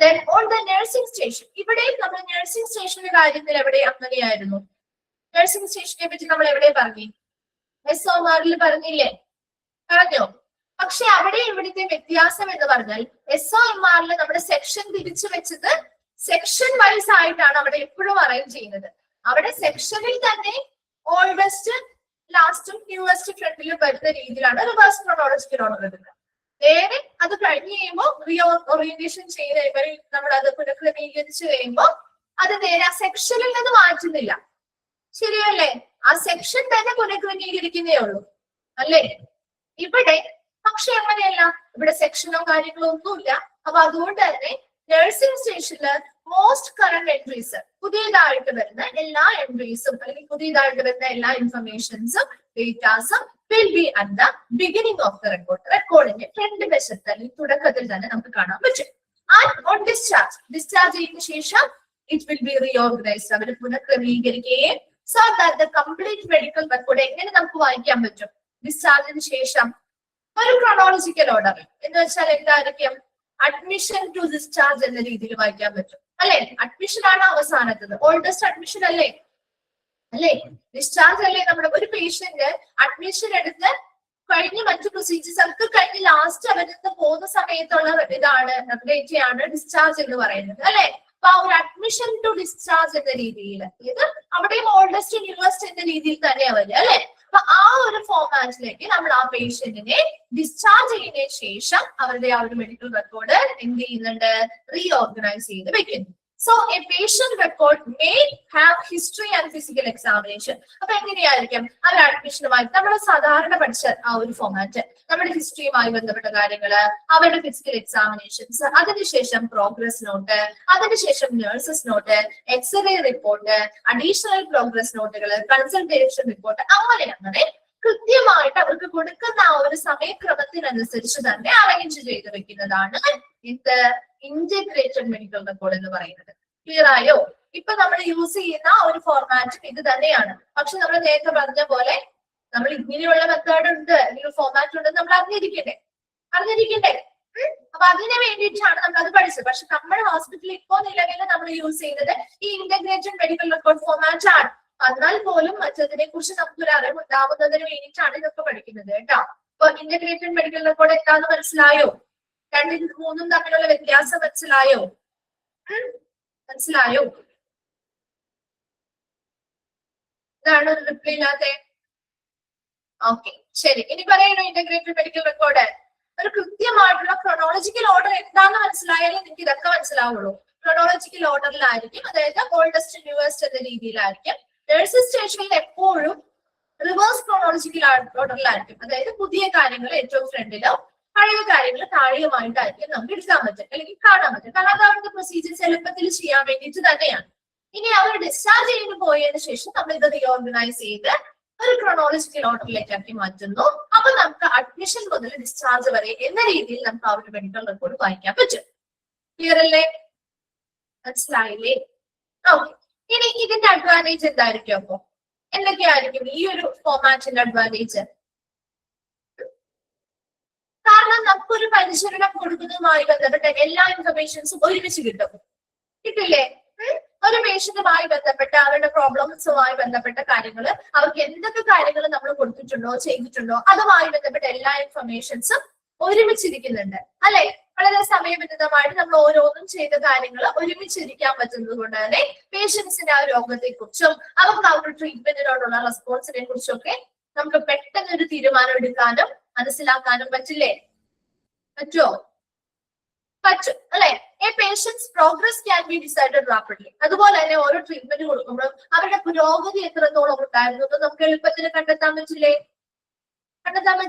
Then on the nursing station, ഇവിടെയും നമ്മൾ നഴ്സിംഗ് സ്റ്റേഷന്റെ കാര്യത്തിൽ എവിടെ അങ്ങനെയായിരുന്നു? നഴ്സിംഗ് സ്റ്റേഷനെ പറ്റി നമ്മൾ എവിടെ പറഞ്ഞു? SOMR പറഞ്ഞില്ലേ? പറഞ്ഞോ? പക്ഷെ അവിടെ ഇവിടുത്തെ വ്യത്യാസം എന്ന് പറഞ്ഞാൽ SOMR നമ്മുടെ സെക്ഷൻ തിരിച്ചു വെച്ചത് സെക്ഷൻ വൈസ് ആയിട്ടാണ് അവിടെ എപ്പോഴും അറേഞ്ച് ചെയ്യുന്നത്. അവിടെ സെക്ഷനിൽ തന്നെ ഓൾഡസ്റ്റ് ലാസ്റ്റും ന്യൂവസ്റ്റ് ഫ്രണ്ടിലും വരുന്ന രീതിയിലാണ് റിവേഴ്സ് ക്രോണോളജിക്കൽ ഓർഡർ എടുക്കുന്നത്. നേരെ അത് കഴിഞ്ഞ് കഴിയുമ്പോൾ ഓറിയന്റേഷൻ ചെയ്ത് കഴിയുമ്പോൾ നമ്മൾ അത് പുനഃക്രമീകരിച്ച് കഴിയുമ്പോൾ അത് നേരെ ആ സെക്ഷനിൽ നിന്ന് മാറ്റുന്നില്ല, ശരിയല്ലേ? ആ സെക്ഷൻ തന്നെ പുനഃക്രമീകരിക്കുന്നേ ഉള്ളൂ, അല്ലേ? ഇവിടെ പക്ഷെ അങ്ങനെയല്ല, ഇവിടെ സെക്ഷനോ കാര്യങ്ങളോ ഒന്നുമില്ല. അപ്പൊ അതുകൊണ്ട് തന്നെ നഴ്സിംഗ് സ്റ്റേഷനില് മോസ്റ്റ് കറന്റ് എൻട്രീസ്, പുതിയതായിട്ട് വരുന്ന എല്ലാ എൻട്രീസും അല്ലെങ്കിൽ പുതിയതായിട്ട് വരുന്ന എല്ലാ ഇൻഫർമേഷൻസും ഡേറ്റാസും will be at the beginning of the record. റെക്കോർഡിന്റെ ഫ്രണ്ട് വശത്ത് അല്ലെങ്കിൽ തുടക്കത്തിൽ തന്നെ നമുക്ക് കാണാൻ പറ്റും. And on discharge ചെയ്തതിനു ശേഷം it will be reorganized. Our പുനഃക്രമീകരിക്കുകയും so that the complete medical record എങ്ങനെ നമുക്ക് വായിക്കാൻ പറ്റും? ഡിസ്ചാർജിന് ശേഷം ഒരു ക്രോണോളജിക്കൽ ഓർഡർ എന്ന് വെച്ചാൽ എന്തായിരിക്കും? അഡ്മിഷൻ ടു ഡിസ്ചാർജ് എന്ന രീതിയിൽ വായിക്കാൻ പറ്റും, അല്ലെ? അഡ്മിഷൻ ആണ് അവസാനത്തത്, ഓൾഡസ്റ്റ് അഡ്മിഷൻ അല്ലേ? ഡിസ്ചാർജ് അല്ലേ? നമ്മുടെ ഒരു പേഷ്യന്റ് അഡ്മിഷൻ എടുത്ത് കഴിഞ്ഞ് മറ്റു പ്രൊസീജിയേഴ്സ് ഒക്കെ കഴിഞ്ഞ് ലാസ്റ്റ് അവരുടെ പോകുന്ന സമയത്തുള്ള ഇതാണ് ഡേറ്റയാണ് ഡിസ്ചാർജ് എന്ന് പറയുന്നത്, അല്ലെ? അപ്പൊ ആ ഒരു അഡ്മിഷൻ ടു ഡിസ്ചാർജ് എന്ന രീതിയിൽ ഇത് അവിടെയും ഓൾഡസ്റ്റ് ന്യൂവസ്റ്റ് എന്ന രീതിയിൽ തന്നെയാ വരിക, അല്ലെ? അപ്പൊ ആ ഒരു ഫോർമാറ്റിലേക്ക് നമ്മൾ ആ പേഷ്യന്റിനെ ഡിസ്ചാർജ് ചെയ്തതിനു ശേഷം അവരുടെ ആ ഒരു മെഡിക്കൽ റെക്കോർഡ് എന്ത് ചെയ്യുന്നുണ്ട്? റീഓർഗനൈസ് ചെയ്ത് വെക്കുന്നു. So a patient record may have history and physical examination. അപ്പൊ എങ്ങനെയായിരിക്കും അവർ അഡ്മിഷനുമായി നമ്മൾ സാധാരണ പഠിച്ച ആ ഒരു ഫോർമാറ്റ്, നമ്മുടെ ഹിസ്റ്ററിയുമായി ബന്ധപ്പെട്ട കാര്യങ്ങള്, അവരുടെ ഫിസിക്കൽ എക്സാമിനേഷൻസ്, അതിനുശേഷം പ്രോഗ്രസ് നോട്ട്, അതിനുശേഷം nurses note, x-ray report, additional progress നോട്ടുകൾ, കൺസൾട്ടേഷൻ റിപ്പോർട്ട്, അങ്ങനെ കൃത്യമായിട്ട് അവർക്ക് കൊടുക്കുന്ന ആ ഒരു സമയക്രമത്തിനനുസരിച്ച് തന്നെ അറേഞ്ച് ചെയ്ത് വെക്കുന്നതാണ് ഇത് ഇന്റഗ്രേറ്റഡ് മെഡിക്കൽ റെക്കോർഡ് എന്ന് പറയുന്നത്. ക്ലിയർ ആയോ? ഇപ്പൊ നമ്മൾ യൂസ് ചെയ്യുന്ന ഒരു ഫോർമാറ്റും ഇത് തന്നെയാണ്. പക്ഷെ നമ്മൾ നേരത്തെ പറഞ്ഞ പോലെ നമ്മൾ ഇങ്ങനെയുള്ള മെത്തേഡ് ഉണ്ട്, അല്ലെങ്കിൽ ഫോർമാറ്റ് ഉണ്ടെന്ന് നമ്മൾ അറിഞ്ഞിരിക്കണ്ടേ? അപ്പൊ അതിന് വേണ്ടിയിട്ടാണ് നമ്മൾ അത് പഠിച്ചത്. പക്ഷെ നമ്മുടെ ഹോസ്പിറ്റലിൽ ഇപ്പോ നിലവിൽ നമ്മൾ യൂസ് ചെയ്യുന്നത് ഈ ഇന്റഗ്രേറ്റഡ് മെഡിക്കൽ റെക്കോർഡ് ഫോർമാറ്റ് ആണ്. എന്നാൽ പോലും മറ്റതിനെ കുറിച്ച് നമുക്കൊരു അറിവ് ഉണ്ടാവുന്നതിന് വേണ്ടിയിട്ടാണ് ഇതൊക്കെ പഠിക്കുന്നത് കേട്ടോ. അപ്പൊ ഇന്റഗ്രേറ്റഡ് മെഡിക്കൽ റെക്കോർഡ് എന്താന്ന് മനസ്സിലായോ? രണ്ടും മൂന്നും തമ്മിലുള്ള വ്യത്യാസം മനസ്സിലായോ? ഇതാണ് റിപ്ലൈ ഇല്ലാത്തെ? ഓക്കെ, ശരി. ഇനി പറയണോ ഇന്റഗ്രേറ്റഡ് മെഡിക്കൽ റെക്കോർഡ് ഒരു കൃത്യമായിട്ടുള്ള ക്രോണോളജിക്കൽ ഓർഡർ എന്താന്ന് മനസ്സിലായാലും നിങ്ങൾക്ക് ഇതൊക്കെ മനസ്സിലാവുള്ളൂ. ക്രോണോളജിക്കൽ ഓർഡറിലായിരിക്കും, അതായത് ഓൾഡസ്റ്റ് ന്യൂവസ്റ്റ് എന്ന രീതിയിലായിരിക്കും. നഴ്സിംഗ് സ്റ്റേഷനിൽ എപ്പോഴും റിവേഴ്സ് ക്രോണോളജിക്കൽ ഓർഡറിലായിരിക്കും, അതായത് പുതിയ കാര്യങ്ങൾ ഏറ്റവും ഫ്രണ്ടിലോ പഴയ കാര്യങ്ങൾ താഴെയുമായിട്ടായിരിക്കും നമുക്ക് എടുക്കാൻ പറ്റും അല്ലെങ്കിൽ കാണാൻ പറ്റും. കാരണം അത് അവരുടെ പ്രൊസീജിയേഴ്സ് എളുപ്പത്തിൽ ചെയ്യാൻ വേണ്ടിയിട്ട് തന്നെയാണ്. ഇനി അവർ ഡിസ്ചാർജ് ചെയ്ത് പോയതിനു ശേഷം നമ്മൾ ഇത് റീഓർഗനൈസ് ചെയ്ത് ഒരു ക്രോണോളജിക്കൽ ഓർഡറിലേക്കാക്കി മാറ്റുന്നു. അപ്പൊ നമുക്ക് അഡ്മിഷൻ മുതൽ ഡിസ്ചാർജ് വരെ എന്ന രീതിയിൽ നമുക്ക് അവരുടെ മെഡിക്കൽ റെക്കോർഡ് വായിക്കാൻ പറ്റും. ക്ലിയർ അല്ലേ? മനസ്സിലായില്ലേ? ഓക്കെ. ഇനി ഇതിന്റെ അഡ്വാൻറ്റേജ് എന്തായിരിക്കും? അപ്പൊ എന്തൊക്കെയായിരിക്കും ഈ ഒരു ഫോർമാറ്റിന്റെ അഡ്വാൻറ്റേജ്? കാരണം നമുക്കൊരു പരിശീലനം കൊടുക്കുന്നതുമായി ബന്ധപ്പെട്ട എല്ലാ ഇൻഫർമേഷൻസും ഒരുമിച്ച് കിട്ടില്ലേ? ഒരു പേഷ്യന്റുമായി ബന്ധപ്പെട്ട അവരുടെ പ്രോബ്ലംസുമായി ബന്ധപ്പെട്ട കാര്യങ്ങൾ, അവർക്ക് എന്തൊക്കെ കാര്യങ്ങൾ നമ്മൾ കൊടുത്തിട്ടുണ്ടോ ചെയ്തിട്ടുണ്ടോ അതുമായി ബന്ധപ്പെട്ട എല്ലാ ഇൻഫർമേഷൻസും ഒരുമിച്ചിരിക്കുന്നുണ്ട്, അല്ലെ? വളരെ സമയബന്ധിതമായിട്ട് നമ്മൾ ഓരോന്നും ചെയ്ത കാര്യങ്ങൾ ഒരുമിച്ചിരിക്കാൻ പറ്റുന്നത് കൊണ്ട് തന്നെ പേഷ്യൻസിന്റെ ആ രോഗത്തെ കുറിച്ചും അവർക്ക് അവരുടെ ട്രീറ്റ്മെന്റിനോടുള്ള റെസ്പോൺസിനെ കുറിച്ചും ഒക്കെ നമുക്ക് പെട്ടെന്ന് ഒരു തീരുമാനം എടുക്കാനും മനസ്സിലാക്കാനും പറ്റില്ലേ? പറ്റുമോ? പറ്റും അല്ലെ? A patient's progress can be decided rapidly. അതുപോലെ തന്നെ ഓരോ ട്രീറ്റ്മെന്റ് കൊടുക്കുമ്പോഴും അവരുടെ പുരോഗതി എത്രത്തോളം ഉണ്ടായിരുന്നു എന്ന് നമുക്ക് എളുപ്പത്തിൽ കണ്ടെത്താൻ പറ്റില്ലേ?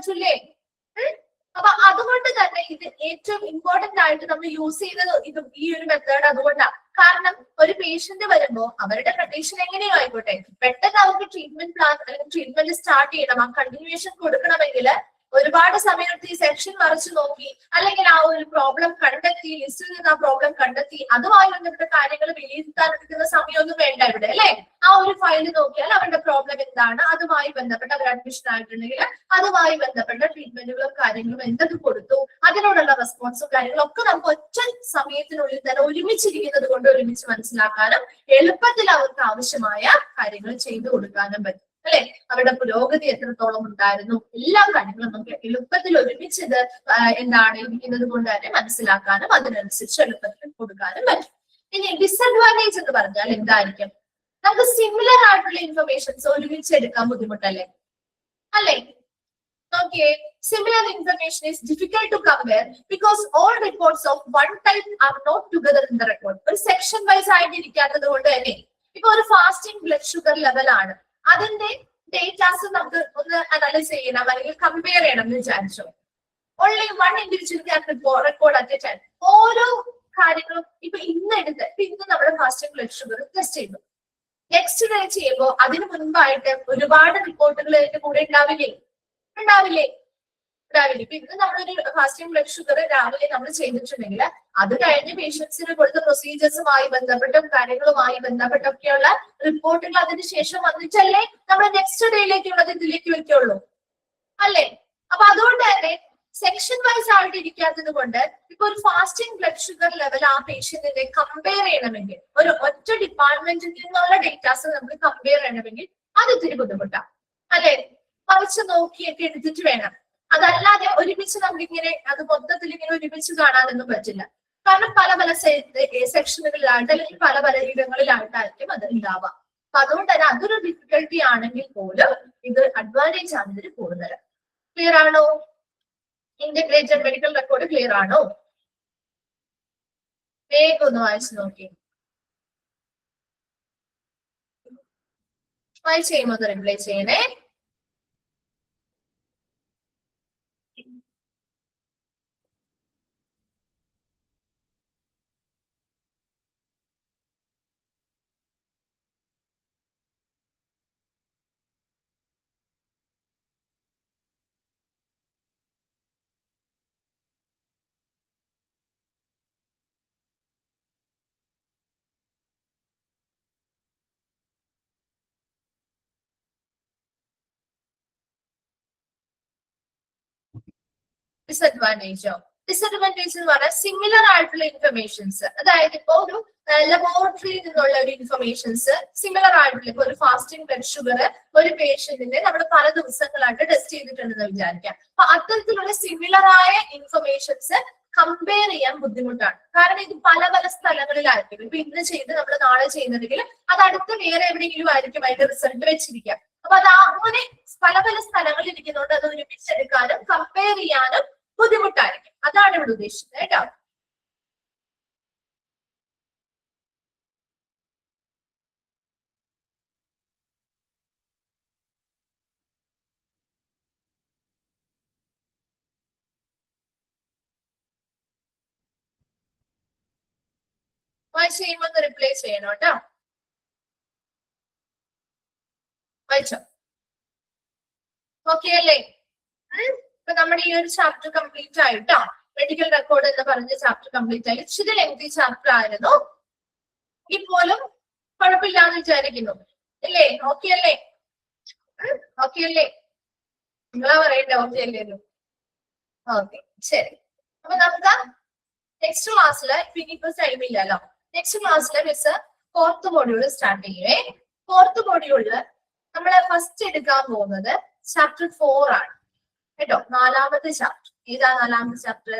അപ്പൊ അതുകൊണ്ട് തന്നെ ഇത് ഏറ്റവും ഇമ്പോർട്ടന്റ് ആയിട്ട് നമ്മൾ യൂസ് ചെയ്യുന്നത് ഇത് ഈ ഒരു മെത്തേഡ് അതുകൊണ്ടാണ്. കാരണം ഒരു പേഷ്യന്റ് വരുമ്പോ അവരുടെ കണ്ടീഷൻ എങ്ങനെയോ ആയിക്കോട്ടെ, പെട്ടെന്ന് അവർക്ക് ട്രീറ്റ്മെന്റ് പ്ലാൻ അല്ലെങ്കിൽ ട്രീറ്റ്മെന്റ് സ്റ്റാർട്ട് ചെയ്യണം, ആ കണ്ടിന്യൂവേഷൻ കൊടുക്കണമെങ്കിൽ ഒരുപാട് സമയത്ത് ഈ സെക്ഷൻ മറിച്ച് നോക്കി അല്ലെങ്കിൽ ആ ഒരു പ്രോബ്ലം കണ്ടെത്തി, ലിസ്റ്റിൽ നിന്ന് ആ പ്രോബ്ലം കണ്ടെത്തി അതുമായി ബന്ധപ്പെട്ട കാര്യങ്ങൾ വിലയിരുത്താൻ എടുക്കുന്ന സമയമൊന്നും വേണ്ട ഇവിടെ അല്ലെ. ആ ഒരു ഫയൽ നോക്കിയാൽ അവരുടെ പ്രോബ്ലം എന്താണ്, അതുമായി ബന്ധപ്പെട്ട അവർ അഡ്മിഷൻ ആയിട്ടുണ്ടെങ്കിൽ അതുമായി ബന്ധപ്പെട്ട ട്രീറ്റ്മെന്റുകളും കാര്യങ്ങളും എന്തൊക്കെ കൊടുത്തു, അതിനോടുള്ള റെസ്പോൺസും കാര്യങ്ങളും ഒക്കെ നമുക്ക് ഒറ്റ സമയത്തിനുള്ളിൽ തന്നെ ഒരുമിച്ചിരിക്കുന്നത് കൊണ്ട് ഒരുമിച്ച് മനസ്സിലാക്കാനും എളുപ്പത്തിൽ അവർക്ക് ആവശ്യമായ കാര്യങ്ങൾ ചെയ്തു കൊടുക്കാനും പറ്റും അല്ലെ. അവരുടെ പുരോഗതി എത്രത്തോളം ഉണ്ടായിരുന്നു, എല്ലാ കാര്യങ്ങളും നമുക്ക് എളുപ്പത്തിൽ ഒരുമിച്ചത് എന്താണ് ഇരിക്കുന്നത് കൊണ്ട് തന്നെ മനസ്സിലാക്കാനും അതിനനുസരിച്ച് എളുപ്പത്തിൽ കൊടുക്കാനും പറ്റും. ഇനി ഡിസഡ്വാൻറ്റേജ് എന്ന് പറഞ്ഞാൽ എന്തായിരിക്കും? നമുക്ക് സിമിലർ ആയിട്ടുള്ള ഇൻഫർമേഷൻസ് ഒരുമിച്ച് എടുക്കാൻ ബുദ്ധിമുട്ടല്ലേ? അല്ലെ? നോക്കിയേ, similar information is difficult to compare because all reports of one type are not together in the record. ഒരു സെക്ഷൻ വൈസ് ആയിട്ടിരിക്കാത്തത് കൊണ്ട് തന്നെ ഇപ്പൊ ഒരു ഫാസ്റ്റിംഗ് ബ്ലഡ് ഷുഗർ ലെവലാണ്, അതിന്റെ ഡേറ്റാസ് നമുക്ക് ഒന്ന് അനലൈസ് ചെയ്യണം അല്ലെങ്കിൽ കമ്പയർ ചെയ്യണം എന്ന് വിചാരിച്ചോ. Only one individual can record at A time. ഓരോ കാര്യങ്ങളും ഇപ്പൊ ഇന്ന് നമ്മുടെ ഫാസ്റ്റിംഗ് ബ്ലഡ് ഷുഗർ ടെസ്റ്റ് ചെയ്തു, നെക്സ്റ്റ് ഡേ ചെയ്യുമ്പോൾ അതിന് മുൻപായിട്ട് ഒരുപാട് റിപ്പോർട്ടുകൾ അതിന്റെ കൂടെ ഉണ്ടാവില്ലേ? ഇപ്പൊ ഇന്ന് നമ്മളൊരു ഫാസ്റ്റിംഗ് ബ്ലഡ് ഷുഗർ രാവിലെ നമ്മൾ ചെയ്തിട്ടുണ്ടെങ്കിൽ അത് കഴിഞ്ഞ് പേഷ്യൻസിന് കൊടുത്ത പ്രൊസീജിയേഴ്സുമായി ബന്ധപ്പെട്ടും കാര്യങ്ങളുമായി ബന്ധപ്പെട്ടൊക്കെയുള്ള റിപ്പോർട്ടുകൾ അതിന് ശേഷം വന്നിട്ടല്ലേ നമ്മൾ നെക്സ്റ്റ് ഡേയിലേക്കുള്ളത് ഇതിലേക്ക് വെക്കുള്ളൂ അല്ലെ. അപ്പൊ അതുകൊണ്ട് തന്നെ സെക്ഷൻ വൈസ് ആയിട്ട് ഇരിക്കാത്തത് കൊണ്ട് ഇപ്പൊ ഒരു ഫാസ്റ്റിംഗ് ബ്ലഡ് ഷുഗർ ലെവൽ ആ പേഷ്യന്റിനെ കമ്പയർ ചെയ്യണമെങ്കിൽ ഒരു ഒറ്റ ഡിപ്പാർട്ട്മെന്റിൽ നിന്നുള്ള ഡേറ്റാസ് നമുക്ക് കമ്പയർ ചെയ്യണമെങ്കിൽ അത് ഇത്തിരി ബുദ്ധിമുട്ടാണ് അല്ലെ. മറിച്ച് നോക്കിയൊക്കെ എടുത്തിട്ട് വേണം. അതല്ലാതെ ഒരുമിച്ച് നമുക്കിങ്ങനെ അത് മൊത്തത്തിൽ ഇങ്ങനെ ഒരുമിച്ച് കാണാനൊന്നും പറ്റില്ല. കാരണം പല പല സെക്ഷനുകളിലായിട്ട് അല്ലെങ്കിൽ പല പല ഇടങ്ങളിലായിട്ടായിരിക്കും അത് ഉണ്ടാവാം. അപ്പൊ അതുകൊണ്ട് തന്നെ അതൊരു ഡിഫിക്കൽട്ടി ആണെങ്കിൽ പോലും ഇത് അഡ്വാൻറ്റേജ് ആണ് ഇതിന് കൂടുതൽ. ക്ലിയർ ആണോ? ഇന്റഗ്രേറ്റഡ് മെഡിക്കൽ റെക്കോർഡ് ക്ലിയർ ആണോ? വേഗം ഒന്ന് വായിച്ചു നോക്കി. വായിച്ച് ചെയ്യുമ്പോൾ ഒന്ന് റിപ്ലൈ ചെയ്യണേ. ഡിസഡ്വാൻറ്റേജോ? ഡിസഡ്വാൻറ്റേജ് എന്ന് പറഞ്ഞാൽ സിമിലർ ആയിട്ടുള്ള ഇൻഫർമേഷൻസ്, അതായത് ഇപ്പൊ ഒരു ലബോറട്ടറിയിൽ നിന്നുള്ള ഒരു ഇൻഫർമേഷൻസ് സിമിലർ ആയിട്ടുള്ള ഇപ്പൊ ഒരു ഫാസ്റ്റിംഗ് ബ്ലഡ് ഷുഗർ ഒരു പേഷ്യന്റിനെ നമ്മൾ പല ദിവസങ്ങളായിട്ട് ടെസ്റ്റ് ചെയ്തിട്ടുണ്ടെന്ന് വിചാരിക്കാം. അപ്പൊ അത്തരത്തിലുള്ള സിമിലർ ആയ ഇൻഫർമേഷൻസ് കമ്പയർ ചെയ്യാൻ ബുദ്ധിമുട്ടാണ്. കാരണം ഇത് പല പല സ്ഥലങ്ങളിലായിരിക്കും. ഇപ്പൊ ഇന്ന് ചെയ്ത് നമ്മൾ നാളെ ചെയ്യുന്നുണ്ടെങ്കിൽ അത് അടുത്ത് വേറെ എവിടെയെങ്കിലും ആയിരിക്കും അതിന്റെ റിസൾട്ട് വെച്ചിരിക്കാം. അപ്പൊ അത് അങ്ങനെ പല പല സ്ഥലങ്ങളിൽ ഇരിക്കുന്നതുകൊണ്ട് അത് ഒരുമിച്ചെടുക്കാനും കമ്പയർ ചെയ്യാനും ബുദ്ധിമുട്ടായിരിക്കും. അതാണ് ഇവിടെ ഉദ്ദേശിച്ചത് കേട്ടോ. വായിച്ച് കഴിയുമ്പോൾ ഒന്ന് റിപ്ലൈ ചെയ്യണം കേട്ടോ. വായിച്ചോ? ഓക്കെ അല്ലേ? ഇപ്പൊ നമ്മുടെ ഈ ഒരു ചാപ്റ്റർ കംപ്ലീറ്റ് ആയിട്ടോ. മെഡിക്കൽ റെക്കോർഡ് എന്ന് പറഞ്ഞ ചാപ്റ്റർ കംപ്ലീറ്റ് ആയി. ഇച്ചിരി ലെങ്തി ചാപ്റ്റർ ആയിരുന്നു. ഇപ്പോഴും കുഴപ്പമില്ലാന്ന് വിചാരിക്കുന്നു അല്ലേ? ഓക്കെ അല്ലേ? ഓക്കെ അല്ലേ? നിങ്ങളാ പറയണ്ടേ ഓക്കെ അല്ലേ? ഓക്കെ ശരി. അപ്പൊ നമുക്ക് നെക്സ്റ്റ് ക്ലാസ്സില് ഇപ്പൊ ടൈം ഇല്ലല്ലോ. നെക്സ്റ്റ് ക്ലാസ്സില് മിസ് 4th മൊഡ്യൂൾ സ്റ്റാർട്ട് ചെയ്യുവേ. 4th മൊഡ്യൂളില് നമ്മള് ഫസ്റ്റ് എടുക്കാൻ പോകുന്നത് ചാപ്റ്റർ 4 ആണ് കേട്ടോ. 4ാമത്തെ ചാപ്റ്റർ. ഏതാ 4ാമത്തെ ചാപ്റ്റർ?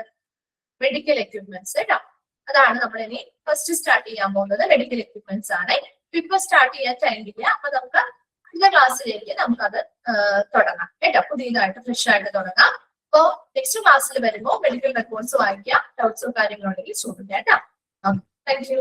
മെഡിക്കൽ എക്യുപ്മെന്റ്സ് കേട്ടോ. അതാണ് നമ്മൾ ഇനി ഫസ്റ്റ് സ്റ്റാർട്ട് ചെയ്യാൻ പോകുന്നത്. മെഡിക്കൽ എക്യുപ്മെന്റ്സ് ആണ്. ഇപ്പൊ സ്റ്റാർട്ട് ചെയ്യാൻ ടൈം ഇല്ല. അപ്പൊ നമുക്ക് അടുത്ത ക്ലാസ്സിലേക്ക് നമുക്കത് തുടങ്ങാം കേട്ടോ. പുതിയതായിട്ട് ഫ്രഷ് ആയിട്ട് തുടങ്ങാം. അപ്പോ നെക്സ്റ്റ് ക്ലാസ്സിൽ വരുമ്പോൾ മെഡിക്കൽ റെക്കോർഡ്സ് വായിക്കാം. ഡൗട്ട്സോ കാര്യങ്ങളുണ്ടെങ്കിൽ ചോദിക്കാം കേട്ടോ. Thank you.